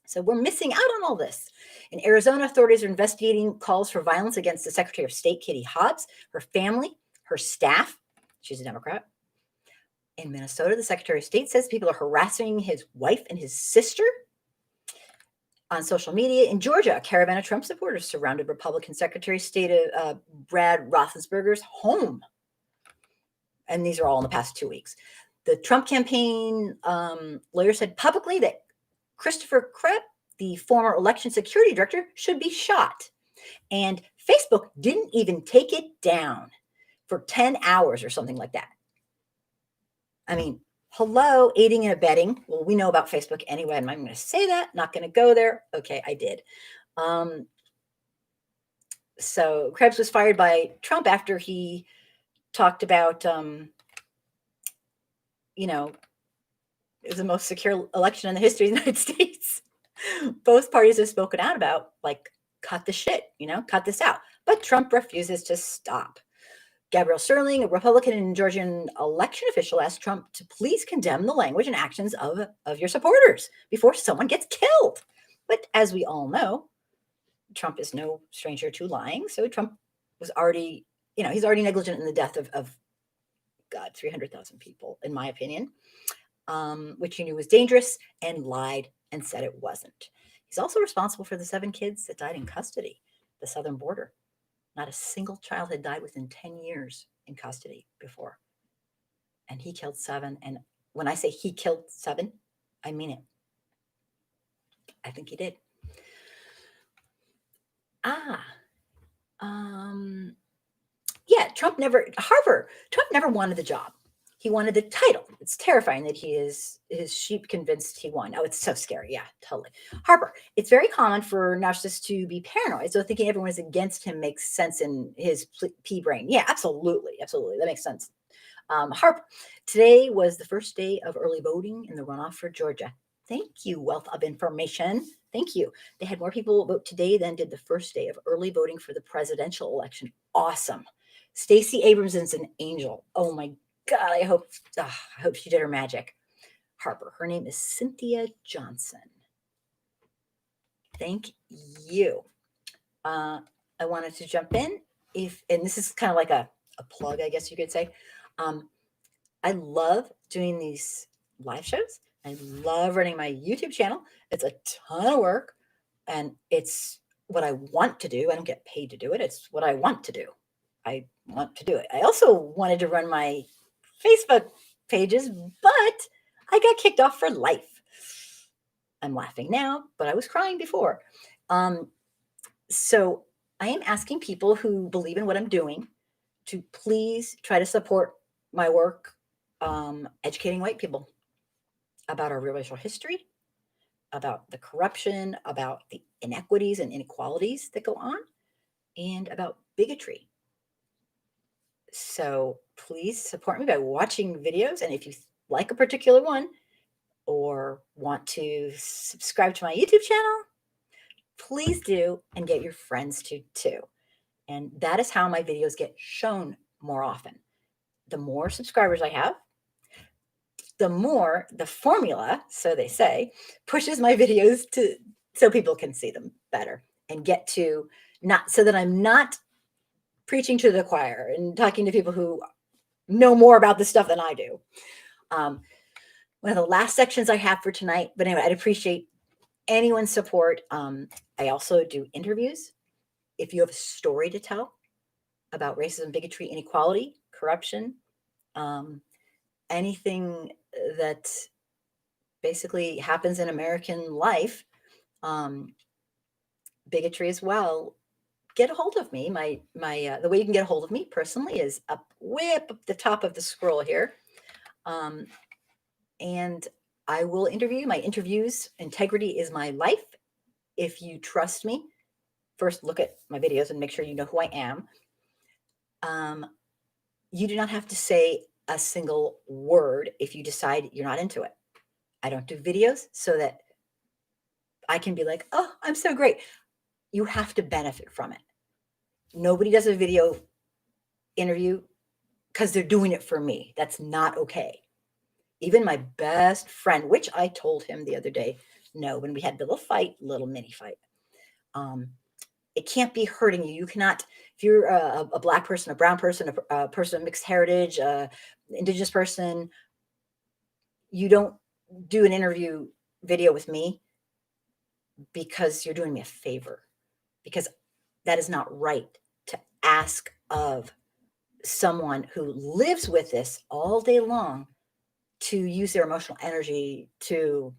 So we're missing out on all this. In Arizona, authorities are investigating calls for violence against the Secretary of State, Katie Hobbs, her family, her staff. She's a Democrat. In Minnesota, the Secretary of State says people are harassing his wife and his sister on social media. In Georgia, a caravan of Trump supporters surrounded Republican Secretary of State Brad Roethlisberger's home. And these are all in the past 2 weeks. The Trump campaign lawyer said publicly that Christopher Krebs, the former election security director, should be shot. And Facebook didn't even take it down for 10 hours or something like that. I mean, hello, aiding and abetting. Well, we know about Facebook anyway. I'm going to say that, not going to go there. Okay, I did. So Krebs was fired by Trump after he talked about, it was the most secure election in the history of the United States. Both parties have spoken out about, like, cut the shit, cut this out. But Trump refuses to stop. Gabrielle Sterling, a Republican and Georgian election official, asked Trump to please condemn the language and actions of your supporters before someone gets killed. But as we all know, Trump is no stranger to lying. So Trump was already, he's already negligent in the death of 300,000 people, in my opinion, which he knew was dangerous, and lied and said it wasn't. He's also responsible for the 7 kids that died in custody, the southern border. Not a single child had died within 10 years in custody before. And he killed 7. And when I say he killed 7, I mean it. I think he did. Yeah, Trump never wanted the job. He wanted the title. It's terrifying that his sheep convinced he won. Oh, it's so scary. Yeah, totally. Harper, it's very common for narcissists to be paranoid. So thinking everyone is against him makes sense in his pea brain. Yeah, absolutely. Absolutely. That makes sense. Harper, today was the first day of early voting in the runoff for Georgia. Thank you, wealth of information. Thank you. They had more people vote today than did the first day of early voting for the presidential election. Awesome. Stacey Abrams is an angel. Oh my God, I hope she did her magic. Harper, her name is Cynthia Johnson. Thank you. I wanted to jump in and this is kind of like a plug, I guess you could say. I love doing these live shows. I love running my YouTube channel. It's a ton of work and it's what I want to do. I don't get paid to do it. It's what I want to do. I want to do it. I also wanted to run my Facebook pages, but I got kicked off for life. I'm laughing now, but I was crying before. So I am asking people who believe in what I'm doing to please try to support my work educating white people about our real racial history, about the corruption, about the inequities and inequalities that go on, and about bigotry. So please support me by watching videos. And if you like a particular one or want to subscribe to my YouTube channel, please do and get your friends to too. And that is how my videos get shown more often. The more subscribers I have, the more the formula, so they say, pushes my videos so people can see them better and get to not so that I'm not preaching to the choir and talking to people who know more about this stuff than I do. One of the last sections I have for tonight, but anyway, I'd appreciate anyone's support. I also do interviews. If you have a story to tell about racism, bigotry, inequality, corruption, anything that basically happens in American life, bigotry as well, get a hold of me. My the way you can get a hold of me personally is way up the top of the scroll here. And I will interview you. My interviews, integrity is my life. If you trust me, first look at my videos and make sure you know who I am. You do not have to say a single word if you decide you're not into it. I don't do videos so that I can be like, oh, I'm so great. You have to benefit from it. Nobody does a video interview because they're doing it for me. That's not okay. Even my best friend, which I told him the other day, no, when we had the little mini fight, it can't be hurting you. You cannot, if you're a Black person, a brown person, a person of mixed heritage, Indigenous person, you don't do an interview video with me because you're doing me a favor, because that is not right to ask of someone who lives with this all day long to use their emotional energy to,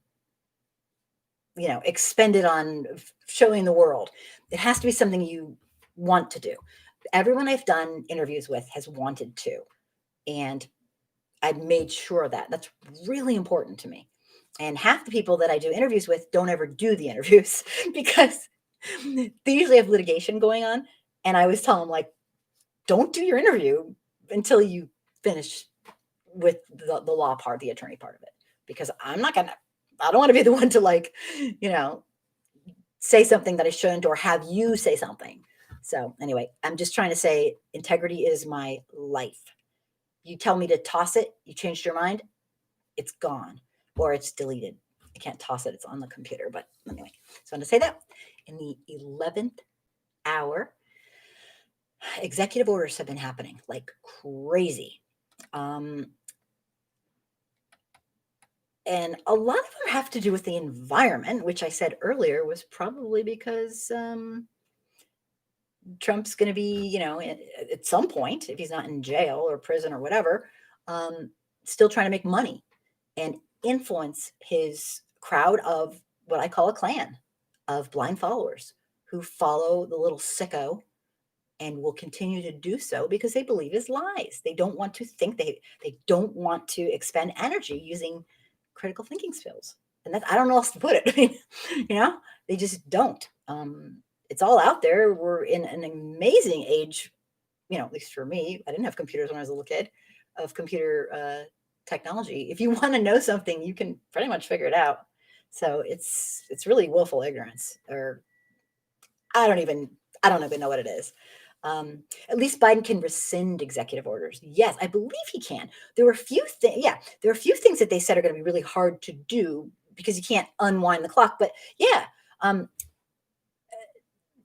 expend it on showing the world. It has to be something you want to do. Everyone I've done interviews with has wanted to, and I've made sure that that's really important to me. And half the people that I do interviews with don't ever do the interviews because they usually have litigation going on. And I always tell them, like, don't do your interview until you finish with the law part, the attorney part of it, because I don't want to be the one to say something that I shouldn't, or have you say something. So anyway, I'm just trying to say integrity is my life. You tell me to toss it, you changed your mind, it's gone or it's deleted. I can't toss it. It's on the computer. But anyway, so I'm going to say that in the 11th hour, executive orders have been happening like crazy. And a lot of them have to do with the environment, which I said earlier was probably because Trump's going to be, at some point, if he's not in jail or prison or whatever, still trying to make money and influence his crowd of what I call a clan of blind followers who follow the little sicko and will continue to do so because they believe his lies. They don't want to think, they don't want to expend energy using critical thinking skills. And that's, I don't know how else to put it. I mean, they just don't. It's all out there. We're in an amazing age, at least for me. I didn't have computers when I was a little kid, of computer technology. If you want to know something, you can pretty much figure it out. So it's really willful ignorance, or I don't even know what it is. At least Biden can rescind executive orders. Yes, I believe he can. There were a few things. Yeah, there are a few things that they said are going to be really hard to do because you can't unwind the clock. But yeah,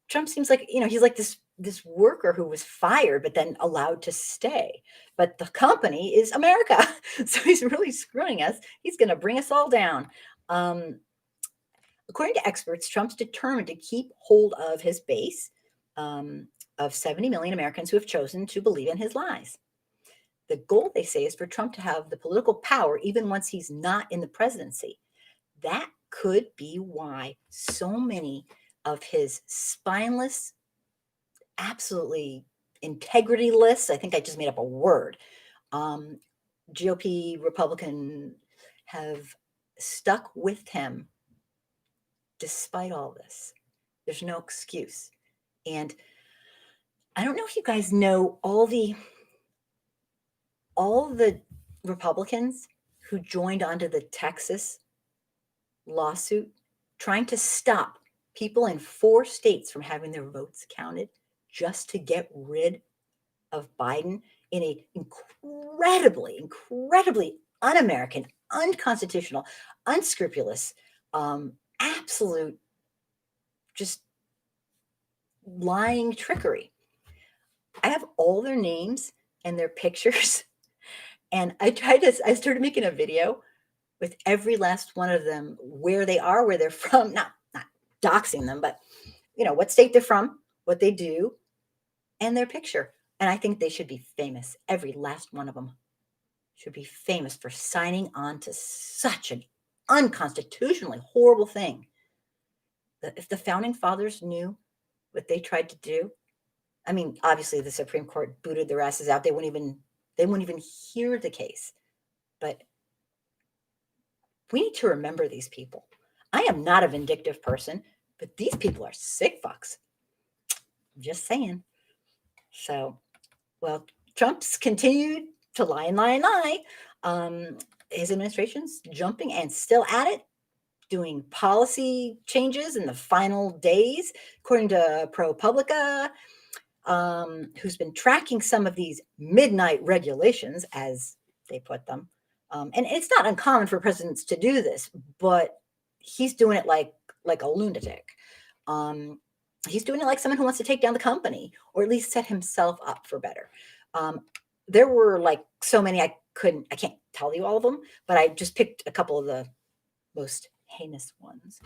Trump seems like, he's like this worker who was fired but then allowed to stay. But the company is America, so he's really screwing us. He's going to bring us all down. According to experts, Trump's determined to keep hold of his base of 70 million Americans who have chosen to believe in his lies. The goal, they say, is for Trump to have the political power even once he's not in the presidency. That could be why so many of his spineless, absolutely integrityless, I think I just made up a word, GOP Republican have stuck with him despite all this. There's no excuse. And I don't know if you guys know all the Republicans who joined onto the Texas lawsuit trying to stop people in 4 states from having their votes counted just to get rid of Biden in a incredibly un-American, unconstitutional, unscrupulous, absolute just lying trickery. I have all their names and their pictures, and I started making a video with every last one of them, where they are, where they're from, not doxing them, but what state they're from, what they do, and their picture. And I think they should be famous. Every last one of them should be famous for signing on to such an unconstitutionally horrible thing. If the founding fathers knew what they tried to do, I mean, obviously the Supreme Court booted their asses out. They wouldn't even hear the case. But we need to remember these people. I am not a vindictive person, but these people are sick fucks. I'm just saying. So, well, Trump's continued to lie and lie and lie. His administration's jumping and still at it, doing policy changes in the final days, according to ProPublica, who's been tracking some of these midnight regulations, as they put them. And it's not uncommon for presidents to do this, but he's doing it like a lunatic. He's doing it like someone who wants to take down the company, or at least set himself up for better. There were like so many, I can't tell you all of them, but I just picked a couple of the most heinous ones.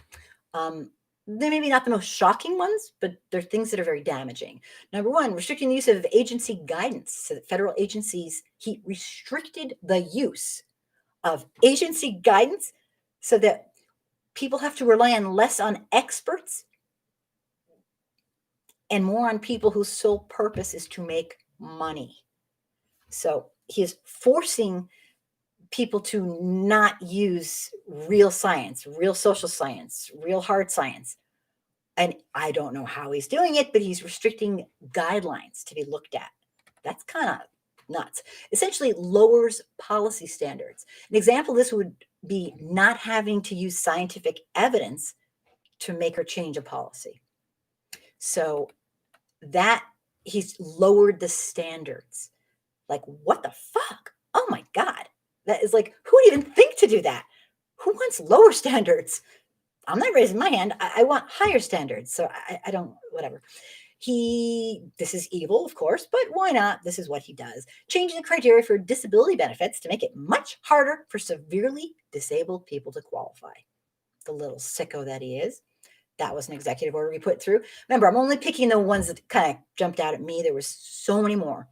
They're maybe not the most shocking ones, but they're things that are very damaging. Number 1, restricting the use of agency guidance. So that federal agencies, he restricted the use of agency guidance so that people have to rely less on experts and more on people whose sole purpose is to make money. So he is forcing people to not use real science, real social science, real hard science. And I don't know how he's doing it, but he's restricting guidelines to be looked at. That's kind of nuts. Essentially lowers policy standards. An example of this would be not having to use scientific evidence to make or change a policy. So that he's lowered the standards. Like, what the fuck? Oh my God. That is like, who would even think to do that? Who wants lower standards? I'm not raising my hand. I want higher standards. So I don't, whatever. This is evil, of course, but why not? This is what he does. Changing the criteria for disability benefits to make it much harder for severely disabled people to qualify. The little sicko that he is. That was an executive order we put through. Remember, I'm only picking the ones that kind of jumped out at me. There was so many more.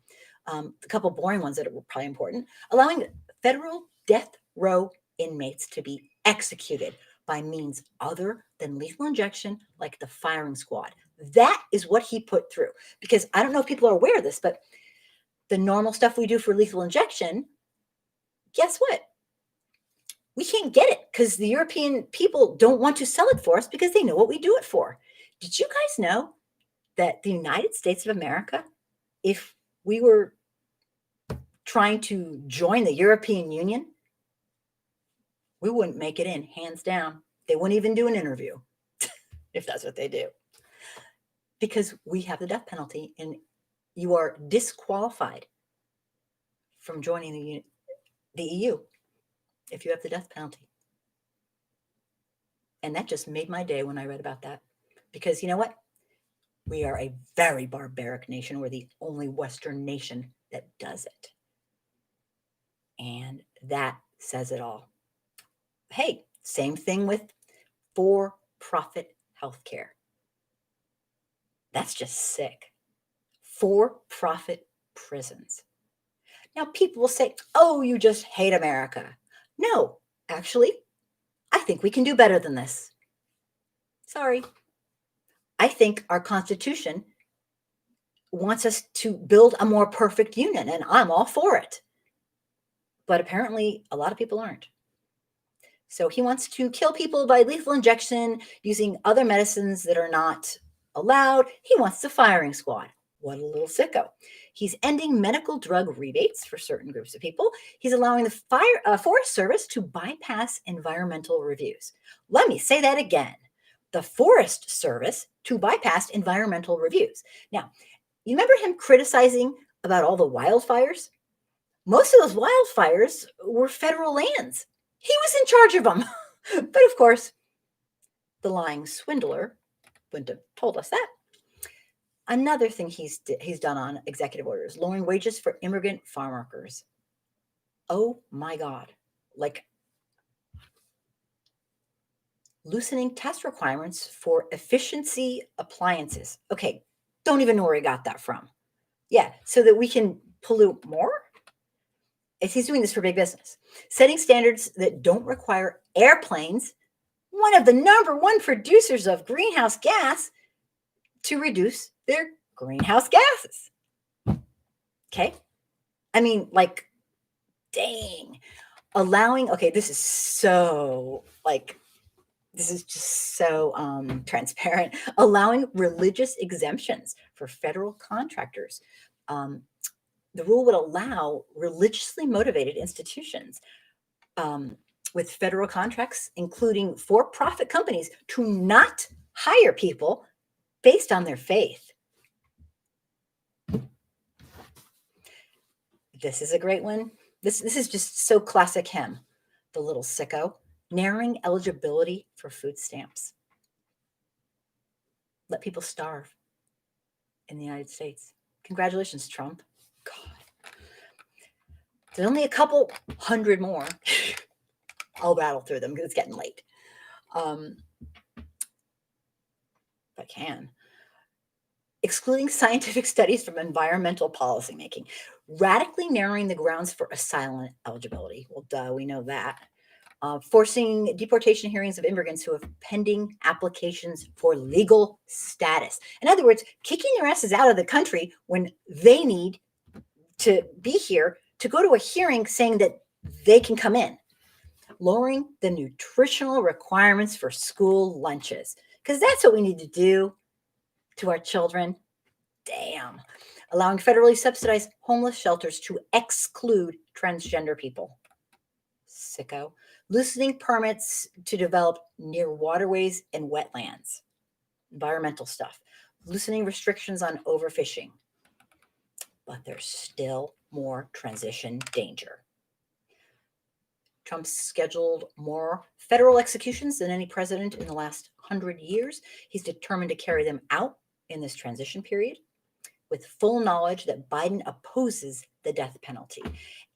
A couple boring ones that were probably important. Allowing federal death row inmates to be executed by means other than lethal injection, like the firing squad. That is what he put through. Because I don't know if people are aware of this, but the normal stuff we do for lethal injection, guess what? We can't get it because the European people don't want to sell it for us because they know what we do it for. Did you guys know that the United States of America, if we were trying to join the European Union, we wouldn't make it in, hands down. They wouldn't even do an interview if that's what they do. Because we have the death penalty and you are disqualified from joining the EU if you have the death penalty. And that just made my day when I read about that. Because you know what? We are a very barbaric nation. We're the only Western nation that does it. And that says it all. Hey, same thing with for-profit healthcare. That's just sick. For-profit prisons. Now, people will say, oh, you just hate America. No, actually, I think we can do better than this. Sorry. I think our Constitution wants us to build a more perfect union, and I'm all for it. But apparently, a lot of people aren't. So he wants to kill people by lethal injection using other medicines that are not allowed. He wants the firing squad. What a little sicko. He's ending medical drug rebates for certain groups of people. He's allowing the Forest Service to bypass environmental reviews. Let me say that again. The Forest Service to bypass environmental reviews. Now, you remember him criticizing about all the wildfires? Most of those wildfires were federal lands. He was in charge of them. But of course, the lying swindler wouldn't have told us that. Another thing he's done on executive orders, lowering wages for immigrant farm workers. Oh my God. Like loosening test requirements for efficiency appliances. Okay, don't even know where he got that from. Yeah, so that we can pollute more? He's doing this for big business. Setting standards that don't require airplanes, one of the #1 producers of greenhouse gas, to reduce their greenhouse gases. Okay? I mean, like, dang. Allowing, okay, this is so, like, this is just so transparent. Allowing religious exemptions for federal contractors. The rule would allow religiously motivated institutions with federal contracts, including for-profit companies, to not hire people based on their faith. This is a great one. This is just so classic him, the little sicko. Narrowing eligibility for food stamps. Let people starve in the United States. Congratulations, Trump. God. There's only a couple hundred more. I'll battle through them because it's getting late. If I can. Excluding scientific studies from environmental policymaking. Radically narrowing the grounds for asylum eligibility. Well, duh, we know that. Forcing deportation hearings of immigrants who have pending applications for legal status. In other words, kicking their asses out of the country when they need to be here to go to a hearing saying that they can come in. Lowering the nutritional requirements for school lunches, because that's what we need to do to our children. Damn. Allowing federally subsidized homeless shelters to exclude transgender people. Sicko. Loosening permits to develop near waterways and wetlands. Environmental stuff. Loosening restrictions on overfishing. But there's still more transition danger. Trump's scheduled more federal executions than any president in the last 100 years. He's determined to carry them out in this transition period with full knowledge that Biden opposes the death penalty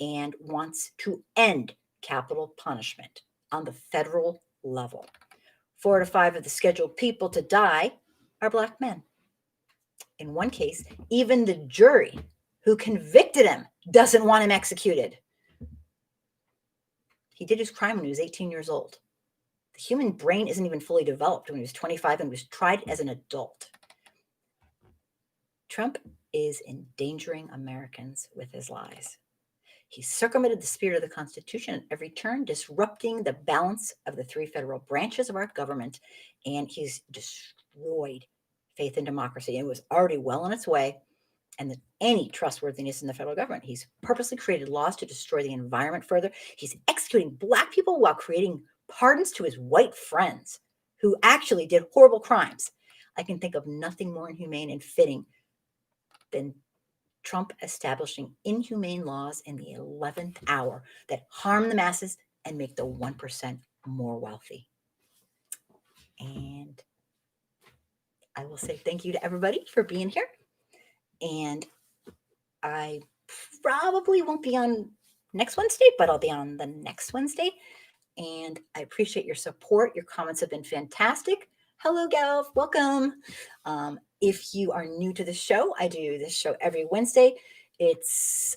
and wants to end capital punishment on the federal level. 4 to 5 of the scheduled people to die are Black men. In one case, even the jury who convicted him doesn't want him executed. He did his crime when he was 18 years old. The human brain isn't even fully developed when he was 25 and was tried as an adult. Trump is endangering Americans with his lies. He circumvented the spirit of the Constitution at every turn, disrupting the balance of the three federal branches of our government, and he's destroyed faith in democracy. It was already well on its way, and any trustworthiness in the federal government. He's purposely created laws to destroy the environment further. He's executing Black people while creating pardons to his white friends who actually did horrible crimes. I can think of nothing more inhumane and fitting than Trump establishing inhumane laws in the 11th hour that harm the masses and make the 1% more wealthy. And I will say thank you to everybody for being here. And I probably won't be on next Wednesday, but I'll be on the next Wednesday. And I appreciate your support. Your comments have been fantastic. Hello, Gal. Welcome. If you are new to the show, I do this show every Wednesday. It's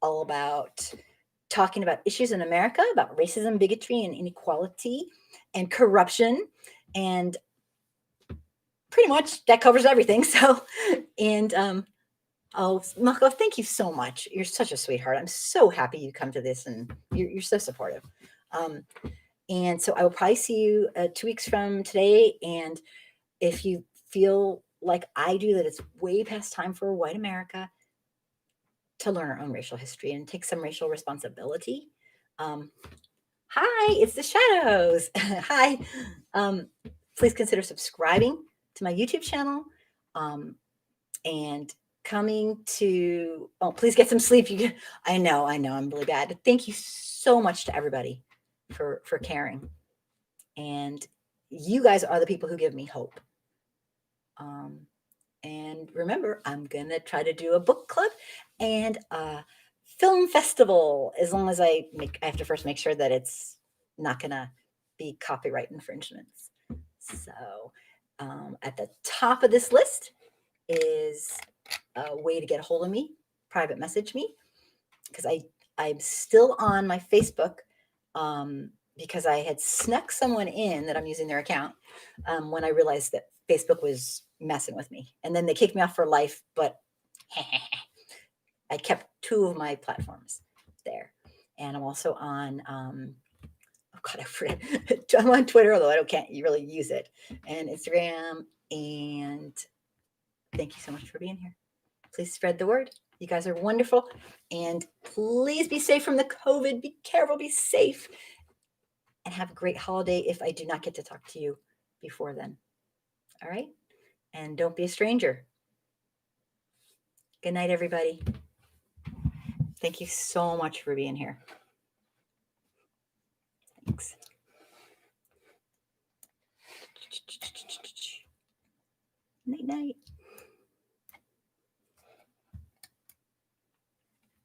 all about talking about issues in America, about racism, bigotry, and inequality, and corruption. And pretty much that covers everything. So, and oh, Mako, thank you so much. You're such a sweetheart. I'm so happy you come to this, and you're so supportive. And so I will probably see you 2 weeks from today. And if you feel like I do, that it's way past time for white America to learn our own racial history and take some racial responsibility. Hi, it's the Shadows. Hi. Please consider subscribing to my YouTube channel. And coming to, oh, please get some sleep. I know, I'm really bad. Thank you so much to everybody for caring. And you guys are the people who give me hope. And remember, I'm going to try to do a book club and a film festival, as long as I have to first make sure that it's not going to be copyright infringements. So at the top of this list is a way to get a hold of me, private message me, because I'm still on my Facebook, because I had snuck someone in that I'm using their account when I realized that Facebook was messing with me. And then they kicked me off for life, but I kept 2 of my platforms there. And I'm also on, oh God, I forget. I'm on Twitter, although I can't really use it, and Instagram. And thank you so much for being here. Please spread the word. You guys are wonderful. And please be safe from the COVID. Be careful, be safe. And have a great holiday if I do not get to talk to you before then. All right? And don't be a stranger. Good night, everybody. Thank you so much for being here. Thanks. Night, night.